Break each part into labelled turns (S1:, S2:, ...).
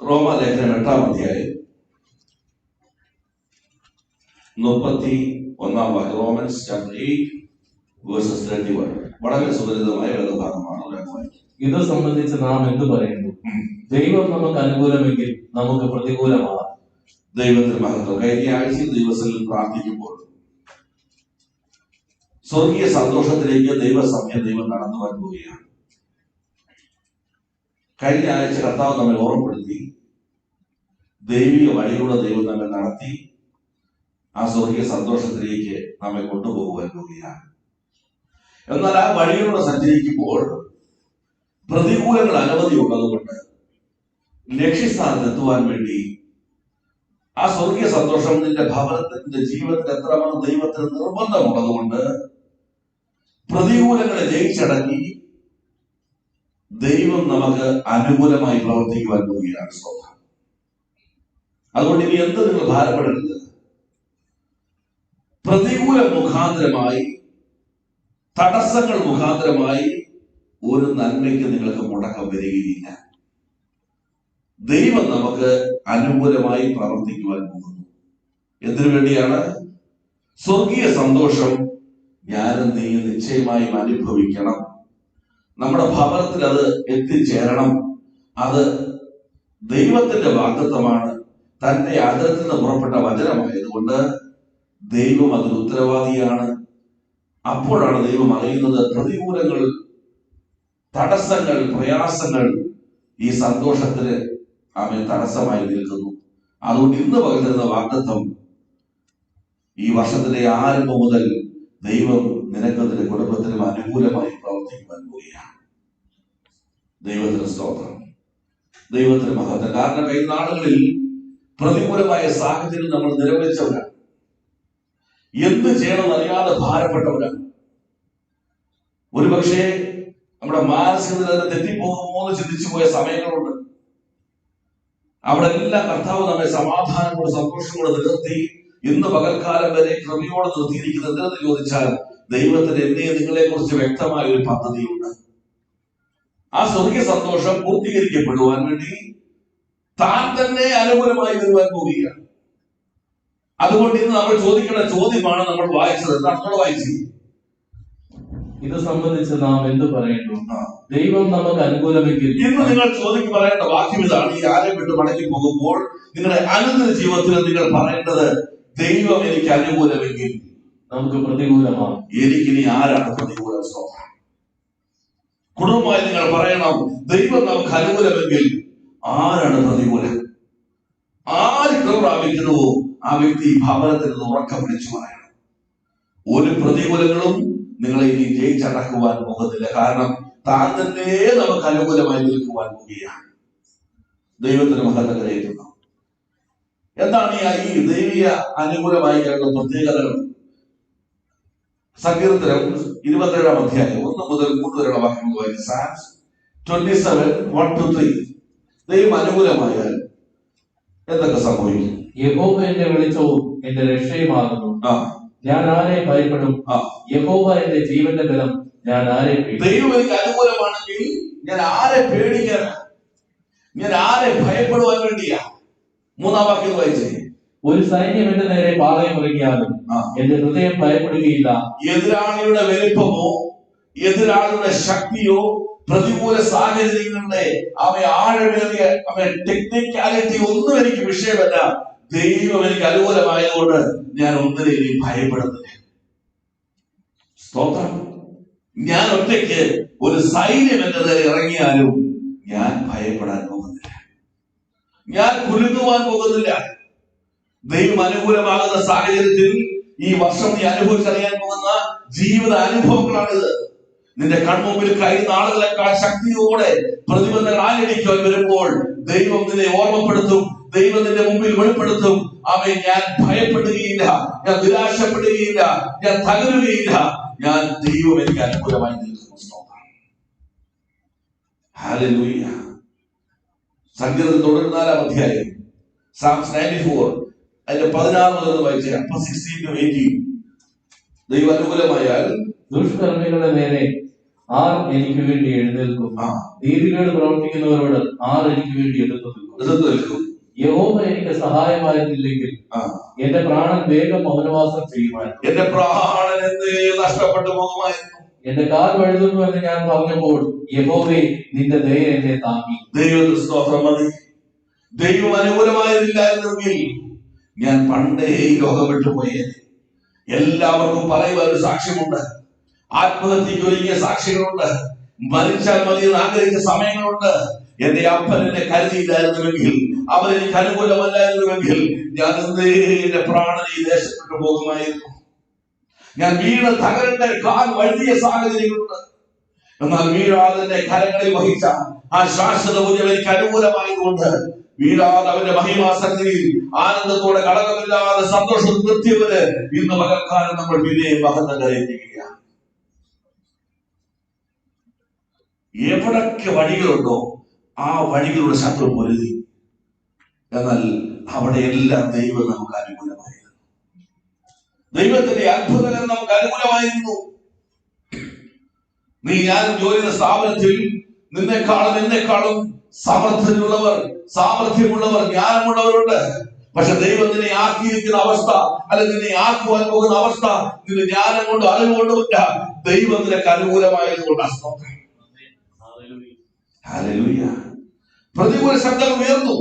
S1: റോമാലേഖനം 8-ാം അധ്യായം 31-ാം വാക്യം. Romance chapter 8:31. വളരെ സുപരിതമായ വേദഭാഗമാണ്.
S2: ഇത് സംബന്ധിച്ച് നാം എന്ത് പറയുന്നു? ദൈവം നമുക്ക് അനുകൂലമെങ്കിൽ നമുക്ക് പ്രതികൂലമാണ്.
S1: ദൈവത്തിന് മഹത്വം. കഴിഞ്ഞ ആഴ്ച ദിവസങ്ങളിൽ പ്രാർത്ഥിക്കുമ്പോൾ സ്വർഗീയ സന്തോഷത്തിലേക്ക് ദൈവം നടന്നു വരുകയാണ്. കഴിഞ്ഞ ആഴ്ച കർത്താവ് നമ്മെ ഓർമ്മപ്പെടുത്തി, ദൈവിക വഴിയിലൂടെ ദൈവം നമ്മെ നടത്തി ആ സ്വർഗീയ സന്തോഷത്തിലേക്ക് നമ്മെ കൊണ്ടുപോകുവാൻ പോവുകയാണ്. എന്നാൽ ആ വഴിയിലൂടെ സഞ്ചരിക്കുമ്പോൾ പ്രതികൂലങ്ങൾ അനവധി ഉള്ളതുകൊണ്ട് ലക്ഷ്യസ്ഥാനത്ത് എത്തുവാൻ വേണ്ടി ആ സ്വർഗീയ സന്തോഷം നിന്റെ ഭവനത്തിന്റെ ജീവിതത്തിൽ എത്രമാണ് ദൈവത്തിന് നിർബന്ധമുള്ളതുകൊണ്ട് പ്രതികൂലങ്ങളെ ജയിച്ചടക്കി ദൈവം നമുക്ക് അനുകൂലമായി പ്രവർത്തിക്കുവാൻ പോവുകയാണ്. സ്വന്തം അതുകൊണ്ട് ഇനി എന്ത് നിങ്ങൾ ഭാരപ്പെടരുത്. പ്രതികൂല മുഖാന്തരമായി, തടസ്സങ്ങൾ മുഖാന്തരമായി ഒരു നന്മയ്ക്ക് നിങ്ങൾക്ക് മുടക്കം വരികയില്ല. ദൈവം നമുക്ക് അനുകൂലമായി പ്രവർത്തിക്കുവാൻ പോകുന്നു. എന്തിനു വേണ്ടിയാണ്? സ്വർഗീയ സന്തോഷം ഞാനും നീ നിശ്ചയമായും അനുഭവിക്കണം. നമ്മുടെ ഭവനത്തിൽ അത് എത്തിച്ചേരണം. അത് ദൈവത്തിന്റെ വാഗ്ദത്തമാണ്, തന്റെ ആദരത്തിൽ നിന്ന് പുറപ്പെട്ട വചനമായതുകൊണ്ട് ദൈവം അതിന് ഉത്തരവാദിയാണ്. അപ്പോഴാണ് ദൈവം അറിയുന്നത് പ്രതികൂലങ്ങൾ, തടസ്സങ്ങൾ, പ്രയാസങ്ങൾ ഈ സന്തോഷത്തിന് അവൻ തടസ്സമായി നിൽക്കുന്നു. അതുകൊണ്ട് ഇന്ന് പകർന്നിരുന്ന വാഗ്ദത്തം ഈ വർഷത്തിന്റെ ആരംഭം മുതൽ ദൈവം നിനക്കതിന്റെ കുടുംബത്തിനും അനുകൂലമായി പ്രവർത്തിക്കുവാൻ പോവുകയാണ്. ദൈവത്തിന് സ്തോത്രം, ദൈവത്തിന് മഹത്വം. കാരണം കഴിഞ്ഞ നാളുകളിൽ പ്രതികൂലമായ സാഹചര്യം നമ്മൾ നിലവിളിച്ചവരാണ്. എന്ത് ചെയ്യണമെന്ന് അറിയാതെ ഭാരപ്പെട്ടവരാണ്. ഒരുപക്ഷെ നമ്മുടെ മാനസിക നില തെറ്റിപ്പോകുമോ എന്ന് ചിന്തിച്ചു പോയ സമയങ്ങളുണ്ട്. അവിടെ എല്ലാം കർത്താവ് നമ്മെ സമാധാനം കൊണ്ട്, സന്തോഷം കൊണ്ട് നിലനിർത്തി ഇന്ന് പകൽക്കാലം വരെ കൃപയോടെ നിർത്തിയിരിക്കുന്നത് എന്തെന്ന് ചോദിച്ചാൽ, ദൈവത്തിന് എന്നെ നിങ്ങളെ കുറിച്ച് വ്യക്തമായ ഒരു പദ്ധതിയുണ്ട്. ആ സ്വർഗീയ സന്തോഷം പൂർത്തീകരിക്കപ്പെടുവാൻ വേണ്ടി താൻ തന്നെ അനുകൂലമായി വരുവാൻ പോവുകയാണ്. അതുകൊണ്ട് ഇന്ന് നമ്മൾ ചോദിക്കേണ്ട ചോദ്യമാണ് നമ്മൾ വായിച്ചത്. എന്താണ് നമ്മൾ വായിച്ചത്?
S2: ഇത് സംബന്ധിച്ച് നാം എന്ത് പറയുന്നു? ദൈവം നമുക്ക് അനുകൂലമെങ്കിൽ.
S1: ഇന്ന് നിങ്ങൾ ചോദിക്ക് പറയേണ്ട വാക്യം ഇതാണ്. ഈ ആലയം വിട്ട് മടങ്ങി പോകുമ്പോൾ നിങ്ങളുടെ അനുദിന ജീവിതത്തിൽ നിങ്ങൾ പറയേണ്ടത്, ദൈവം എനിക്ക് അനുകൂലമെങ്കിൽ
S2: നമുക്ക് പ്രതികൂലമാണ്.
S1: എനിക്കിനി ആരാണ് പ്രതികൂലം? കുടുംബമായി നിങ്ങൾ പറയണം, ദൈവം നമുക്ക് അനുകൂലമെങ്കിൽ ആരാണ് പ്രതികൂലം? ആര് കൃപ പ്രാപിക്കുന്നുവോ ആ വ്യക്തി ഭവനത്തിൽ നിന്ന് ഉറക്കം വിളിച്ചു പറയണം, ഒരു പ്രതികൂലങ്ങളും നിങ്ങളെ ഇനി ജയിച്ചടക്കുവാൻ പോകുന്നില്ല. കാരണം താൻ തന്നെ നമുക്ക് അനുകൂലമായി നിൽക്കുവാൻ പോവുകയാണ്. ദൈവത്തിന് മഹത്വം കരയറ്റുന്നു. എന്താണ് ഈ ദൈവീയ അനുകൂലമായി കേൾക്കുന്ന പ്രത്യേകതകൾ? സങ്കീർത്തനം 27-ാം അധ്യായം 1 മുതൽ 3 വരെയുള്ള വാക്യങ്ങൾ വായിക്കും. സാംസ് 27:1-3. ദൈവം അനുകൂലമായാൽ എന്തൊക്കെ സംഭവിക്കും?
S2: യഹോവ എന്റെ വെളിച്ചവും എന്റെ രക്ഷയുമാകുന്നു, ഞാൻ ആരെ ഭയപ്പെടും? യഹോവ എന്റെ ജീവന്റെ ബലം, ഞാൻ ആരെ പേടിക്കും?
S1: ദൈവം എനിക്ക് അനുകൂലമാണെങ്കിൽ ഞാൻ ആരെ പേടിക്കാനാ? ഞാൻ ആരെ ഭയപ്പെടുവാൻ വേണ്ടിയാ? 3-ാം വാക്യം വായിച്ചേ.
S2: ഒരു സൈന്യം എന്റെ നേരെ പാളയം ഇറങ്ങിയാലും എന്റെ ഹൃദയം ഭയപ്പെടുകയില്ല.
S1: എതിരാളിയുടെ വലിപ്പമോ എതിരാളിയുടെ ശക്തിയോ പ്രതികൂല സാഹചര്യങ്ങളുടെ ആഴമേറിയ ടെക്നിക്കാലിറ്റി ഒന്നും എനിക്ക് വിഷയമല്ല. ദൈവം എനിക്ക് അനുകൂലമായതുകൊണ്ട് ഞാൻ ഒന്നിനെയും ഭയപ്പെടുന്നില്ല. സ്തോത്രം. ഞാൻ ഒറ്റയ്ക്ക് ഒരു സൈന്യം എന്റെ നേരെ ഇറങ്ങിയാലും ഞാൻ ഭയപ്പെടാൻ പോകുന്നില്ല, ഞാൻ കുലുങ്ങുവാൻ പോകുന്നില്ല. ദൈവം അനുകൂലമാകുന്ന സാഹചര്യത്തിൽ ഈ വർഷം നീ അനുഭവിച്ചറിയാൻ പോകുന്ന ജീവിത അനുഭവങ്ങളാണിത്. നിന്റെ കൺമുമ്പിൽ കഴിഞ്ഞ നാളുകളെക്കാൾ ശക്തിയോടെ പ്രതിബന്ധങ്ങൾ ആഞ്ഞടിക്കാൻ വരുമ്പോൾ ദൈവം നിന്നെ ഓർമ്മപ്പെടുത്തും, ദൈവം നിന്റെ മുമ്പിൽ വെളിപ്പെടുത്തും. അവൻ ഞാൻ ഭയപ്പെടുകയില്ല, ഞാൻ നിരാശപ്പെടുകയില്ല, ഞാൻ തകരുകയില്ല, ഞാൻ ദൈവം എനിക്ക് അനുകൂലമായി നിൽക്കുന്നു. ഹല്ലേലൂയ. സങ്കീർത്തനം 94-ാം അധ്യായം സാംസ് 94 അതിന്റെ 16 മുതൽ വായിച്ച 16-18. ദൈവം അനുകൂലമായാൽ
S2: ദുഷ്കർമ്മികളുടെ നേരെ ആർ എനിക്ക് വേണ്ടി എഴുന്നേൽക്കും? നീതികേട് പ്രവർത്തിക്കുന്നവരോട് ആർ എനിക്ക് വേണ്ടി എതിർത്ത് നിൽക്കും? യഹോവ എനിക്ക് സഹായമായിരുന്നില്ലെങ്കിൽ എന്റെ പ്രാണൻ വേഗം മൗനവാസം ചെയ്യുമായിരുന്നു.
S1: എന്റെ പ്രാണൻ എന്നേ നഷ്ടപ്പെട്ടു പോകുമായിരുന്നു.
S2: എന്റെ കാൽ വഴുതുന്നു എന്ന് ഞാൻ പറഞ്ഞപ്പോൾ യഹോവേ നിന്റെ ദയ എന്നെ താങ്ങി.
S1: ദൈവത്തിന് സ്തോത്രം. മതി. ദൈവം അനുകൂലമായിരുന്നില്ലായിരുന്നെങ്കിൽ ഞാൻ പണ്ടേ ഈ ലോകം വിട്ടുപോയത്. എല്ലാവർക്കും പറയുവാൻ ഒരു സാക്ഷ്യമുണ്ട്. ആത്മഹത്യക്ക് ഒരുങ്ങിയ സാക്ഷികളുണ്ട്. മരിച്ചാൽ മതി എന്ന് ആഗ്രഹിച്ച സമയങ്ങളുണ്ട്. എന്റെ അപ്പൻ എന്നെ കരുതിയില്ലായിരുന്നുവെങ്കിൽ, അവൻ എനിക്ക് അനുകൂലമല്ലായിരുന്നുവെങ്കിൽ ഞാൻ എന്റെ പ്രാണൻ ഈ ദേശപ്പെട്ടു പോകുമായിരുന്നു. ഞാൻ വീണ് തകരണ്ട കാൽ വഴുതിയ സാഹചര്യങ്ങളുണ്ട്. എന്നാൽ വീഴാതെ കരങ്ങളിൽ വഹിച്ച ആ ശാശ്വത മൂല്യം എനിക്ക് അനുകൂലമായതുകൊണ്ട് വീഴാതെ അവന്റെ മഹിമാസന്നിധിയിൽ ആനന്ദത്തോടെ കളങ്കമില്ലാതെ സന്തോഷം നിർത്തിയവര് ഇന്ന് പകൽക്കാലം നമ്മൾ പിന്നെ മഹത്വം കരയിപ്പിക്കുകയാണ്. എവിടൊക്കെ വഴികളുണ്ടോ ആ വഴികളുടെ ശത്രു പൊരുതി. എന്നാൽ അവിടെയെല്ലാം ദൈവം നമുക്ക് അനുകൂലമായിരുന്നു. ദൈവത്തിന്റെ അത്ഭുതങ്ങൾ നമുക്ക് അനുകൂലമായിരുന്നു. നീ ഞാൻ ജോലി ചെയ്യുന്ന സ്ഥാപനത്തിൽ നിന്നെക്കാളും സാമർഥ്യമുള്ളവർ ജ്ഞാനമുള്ളവരുണ്ട്. പക്ഷെ ദൈവം നിന്നെ ആക്കിയിരിക്കുന്ന അവസ്ഥ, അല്ലെങ്കിൽ നിന്നെ ആക്കുവാൻ പോകുന്ന അവസ്ഥ നിന്റെ ജ്ഞാനം കൊണ്ടോ അറിവ് കൊണ്ടുമില്ല, ദൈവം നിനക്ക് അനുകൂലമായതുകൊണ്ടാണ്. ഹല്ലേലൂയ. പ്രതികൂല ശബ്ദങ്ങൾ ഉയർന്നു,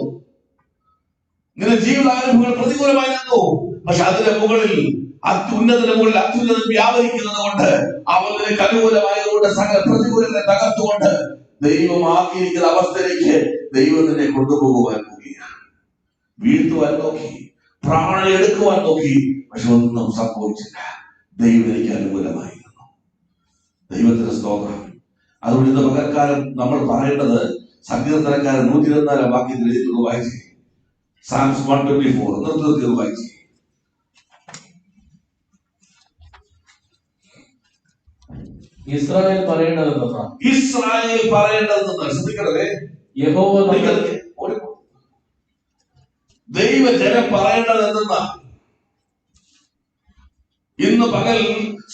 S1: നിന്റെ ജീവിതാനുഭവങ്ങൾ പ്രതികൂലമായി നിന്നു. പക്ഷെ അതിന്റെ മുകളിൽ അത്യുന്നതന്റെ മുകളിൽ അത്യുന്നതൻ വ്യാപരിക്കുന്നത് കൊണ്ട്, അവൻ നിനക്ക് അനുകൂലമായതുകൊണ്ട് സകല പ്രതികൂലത്തെ തകർത്തുകൊണ്ട് ദൈവം ആക്കിയിരിക്കുന്ന അവസ്ഥയിലേക്ക് ദൈവം നിന്നെ കൊണ്ടുപോകുവാൻ നോക്കിയാണ്. വീഴ്ത്തുവാൻ നോക്കി, പ്രാണനെ എടുക്കുവാൻ നോക്കി, പക്ഷെ ഒന്നും സംഭവിച്ചില്ല. ദൈവം എനിക്ക് അനുകൂലമായിരുന്നു. ദൈവത്തിന് സ്തോത്രം. അതുകൊണ്ട് ഇന്ന് പകൽക്കാലം നമ്മൾ പറയേണ്ടത് സങ്കീർത്തനക്കാരൻ 124 വാക്യത്തിൽ എഴുതിയിട്ടുള്ളത് വായിച്ചു. Psalms 124 നിർത്തി വായിച്ചു.
S2: ഇസ്രായേൽ പറയേണ്ടതെന്നാണ്
S1: ശ്രദ്ധിക്കണേ.
S2: യഹോവ
S1: ദൈവജനം പറയേണ്ടതെന്നാ. ഇന്ന് പകൽ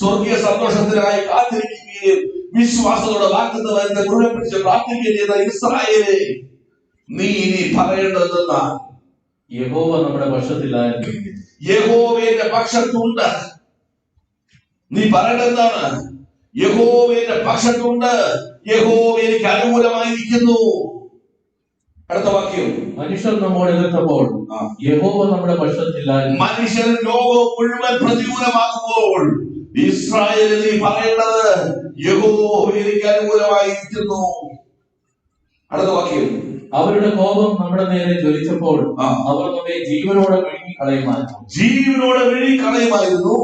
S1: സ്വർഗീയ സന്തോഷത്തിനായി കാത്തിരിക്കുകയും വിശ്വാസത്തോടെ വാഗ്ദത്തം വരുന്ന മുഴുവൻ പിടിച്ച് പ്രാർത്ഥിക്കുകയും ചെയ്ത ഇസ്രായേലേ, നീ ഇനി പറയേണ്ടതെന്നാ.
S2: യഹോവ നമ്മുടെ പക്ഷത്തിലായിരുന്നു.
S1: യഹോവയുടെ പക്ഷത്തുണ്ട്. നീ പറയേണ്ടതെന്താണ്? യഹോവയുടെ പക്ഷത്തുണ്ട്. യഹോവ എനിക്ക് അനുകൂലമായിരിക്കുന്നു. അടുത്ത വാക്യം.
S2: മനുഷ്യർ നമ്മോട് എതിർത്തപ്പോൾ യഹോവ നമ്മുടെ പക്ഷത്തിലായിരുന്നു.
S1: മനുഷ്യർ ലോകം മുഴുവൻ പ്രതികൂലമാകുമ്പോൾ ഇസ്രായേൽ നീ പറയേണ്ടത് യഹോവ എനിക്ക് അനുകൂലമായിരിക്കുന്നു. അടുത്ത വാക്യം.
S2: അവരുടെ കോപം നമ്മുടെ നേരെ ജ്വലിച്ചപ്പോൾ അവർ നമ്മെ ജീവനോടെ വിഴുങ്ങിക്കളയുമായിരുന്നു.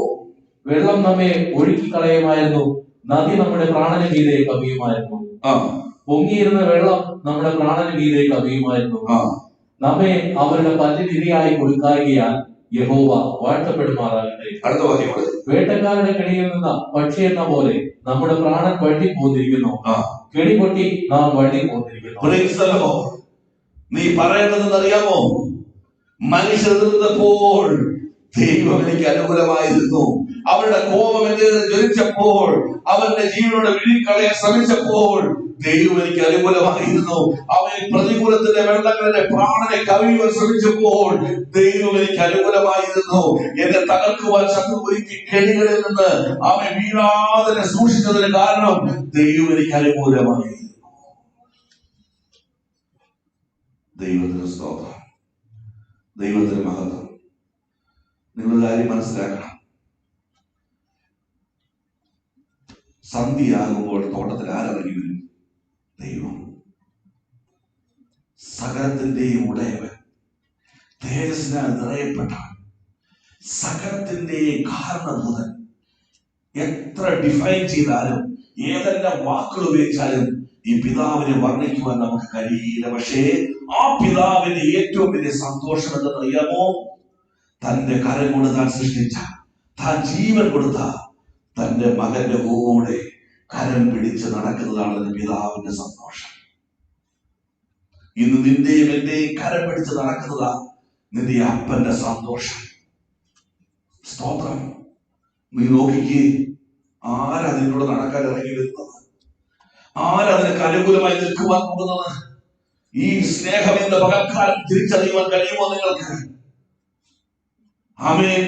S2: വെള്ളം നമ്മെ ഒഴുക്കിക്കളയുമായിരുന്നു. നദി നമ്മുടെ പ്രാണന് മീതെ കവിയുമായിരുന്നു. പൊങ്ങിയിരുന്ന വെള്ളം നമ്മുടെ പ്രാണന് മീതെ കവിയുമായിരുന്നു. നമ്മെ അവരുടെ പല്ലിനിരയായി കൊടുക്കായികയാൽ യഹോവ വാഴ്ത്തപ്പെടുമാറാകട്ടെ.
S1: അടുത്ത വാക്യം.
S2: വേട്ടക്കാരുടെ കെണിയിൽ നിന്ന് പക്ഷി എന്ന പോലെ നമ്മുടെ പ്രാണൻ വഴി പോന്നിരിക്കുന്നു. കെണി പൊട്ടി നാം വഴി പോന്നിരിക്കുന്നു.
S1: നീ പറയേണ്ടതെന്ന് അറിയാമോ? മനുഷ്യർ എതിർത്തപ്പോൾ ദൈവം എനിക്ക് അനുകൂലമായിരുന്നു. അവരുടെ കോപം എന്നെ ജ്വലിച്ചപ്പോൾ, അവരുടെ ജീവനോട് വിഴുങ്ങിക്കളയാൻ ശ്രമിച്ചപ്പോൾ ദൈവം എനിക്ക് അനുകൂലമായിരുന്നു. അവൻ പ്രതികൂലത്തിന്റെ വെള്ളങ്ങളുടെ പ്രാണനെ കവിയുവാൻ ശ്രമിച്ചപ്പോൾ ദൈവം എനിക്ക് അനുകൂലമായിരുന്നു. എന്നെ തകർക്കുവാൻ ശത്രു ഒരുക്കി കെണികളിൽ നിന്ന് അവൻ വീഴാതെ സൂക്ഷിച്ചതിന് കാരണം ദൈവം എനിക്ക് അനുകൂലമായിരുന്നു. ദൈവത്തിന് സ്തോത്രം. ദൈവത്തിന് മഹത്വം. നിങ്ങൾ കാര്യം മനസ്സിലാക്കണം. സന്ധ്യയാകുമ്പോൾ തോട്ടത്തിൽ ആരിറങ്ങി വരും? ദൈവം. സകലത്തിന്റെയും ഉടയവൻ, തേജസ്സിനാൽ നിറയപ്പെട്ടവൻ, സകലത്തിന്റെയും കാരണഭൂതൻ. എത്ര ഡിഫൈൻ ചെയ്താലും, ഏതെല്ലാം വാക്കുകൾ ഉപയോഗിച്ചാലും ഈ പിതാവിനെ വർണ്ണിക്കുവാൻ നമുക്ക് കഴിയില്ല. പക്ഷേ ആ പിതാവിന്റെ ഏറ്റവും വലിയ സന്തോഷം എന്തെന്നറിയാമോ? തന്റെ കരം കൊണ്ട് താൻ സൃഷ്ടിച്ച, താൻ ജീവൻ കൊടുത്ത തന്റെ മകന്റെ കൂടെ കരം പിടിച്ച് നടക്കുന്നതാണ് പിതാവിന്റെ സന്തോഷം. ഇന്ന് നിന്റെയും എന്റെയും കരം പിടിച്ച് നടക്കുന്നതാ നിന്റെ അപ്പന്റെ സന്തോഷം. സ്തോത്രം. നീ നോക്കിക്കേ, ആരാ നിന്നോട് നടക്കാൻ ഇറങ്ങി വരുന്നത്? ആരാ നിനക്ക് അനുകൂലമായി നിൽക്കുവാൻ പോകുന്നത്? ഈ സ്നേഹം എന്ന പകൽക്കാലം തിരിച്ചറിയുവാൻ കഴിയുമോ നിങ്ങൾക്ക്? ആമേൻ.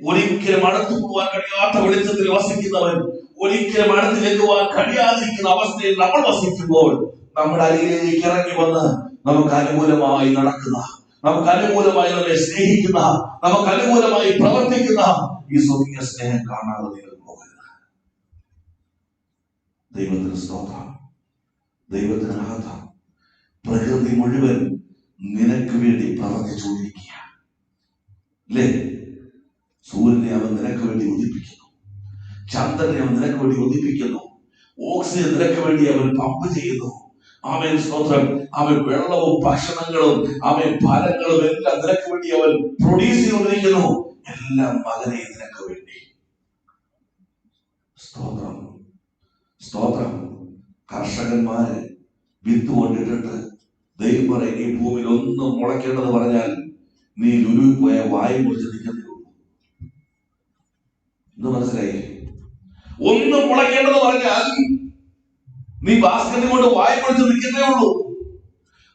S1: ഒരിക്കലും അടുത്തു പോകാൻ കഴിയാത്ത വെളിച്ചത്തിൽ വസിക്കുന്നവൻ ഒരിക്കലും അടുത്ത് ചെല്ലുവാൻ കഴിയാതിരിക്കുന്ന അവസ്ഥയിൽ നമ്മൾ വസിക്കുമ്പോൾ നമ്മുടെ അരികിലേക്ക് ഇറങ്ങി വന്ന് നമുക്ക് അനുകൂലമായി നടക്കുന്ന, നമുക്ക് അനുകൂലമായി നമ്മെ സ്നേഹിക്കുന്ന, നമുക്ക് അനുകൂലമായി പ്രവർത്തിക്കുന്ന ഈ സ്വർഗീയ സ്നേഹം കാണാതെ നിങ്ങൾ പോകരുത്. ദൈവത്തിന് സ്തോത്രം, ദൈവത്തിന് ആരാധന. പ്രകൃതി മുഴുവൻ നിനക്ക് വേണ്ടി പ്രവർത്തിച്ചുകൊണ്ടിരിക്കുക അല്ലേ? സൂര്യനെ അവൻ നിനക്ക് വേണ്ടി ഉദിപ്പിക്കുന്നു, ചന്ദ്രനെ അവൻ നിനക്ക് വേണ്ടി ഉദിപ്പിക്കുന്നു, ഓക്സിജൻ നിനക്ക് വേണ്ടി അവൻ പമ്പ് ചെയ്യുന്നു. അവൻ സ്തോത്രം, അവൻ വെള്ളവും ഭക്ഷണങ്ങളും അവൻ ഫലങ്ങളും എല്ലാം നിനക്ക് വേണ്ടി അവൻ പ്രൊഡ്യൂസ് ചെയ്തുകൊണ്ടിരിക്കുന്നു. എല്ലാം മകനെ നിനക്ക് വേണ്ടി. സ്തോത്രം, സ്തോത്രം. കർഷകന്മാര് വിത്ത് കൊണ്ടിട്ടിട്ട് ദൈവം പറയും, ഈ ഭൂമിയിൽ ഒന്നും മുളയ്ക്കേണ്ടത് പറഞ്ഞാൽ നീ ലുലുവിൽ പോയ വായു കുറിച്ച് നിൽക്കുന്നേ ഉള്ളൂ. ഇത് മനസ്സിലായി? ഒന്നും മുളയ്ക്കേണ്ടത് പറഞ്ഞാൽ നീ ബാസ്കറ്റ് കൊണ്ട് വായു കുറിച്ച് നിൽക്കുന്നേ ഉള്ളൂ.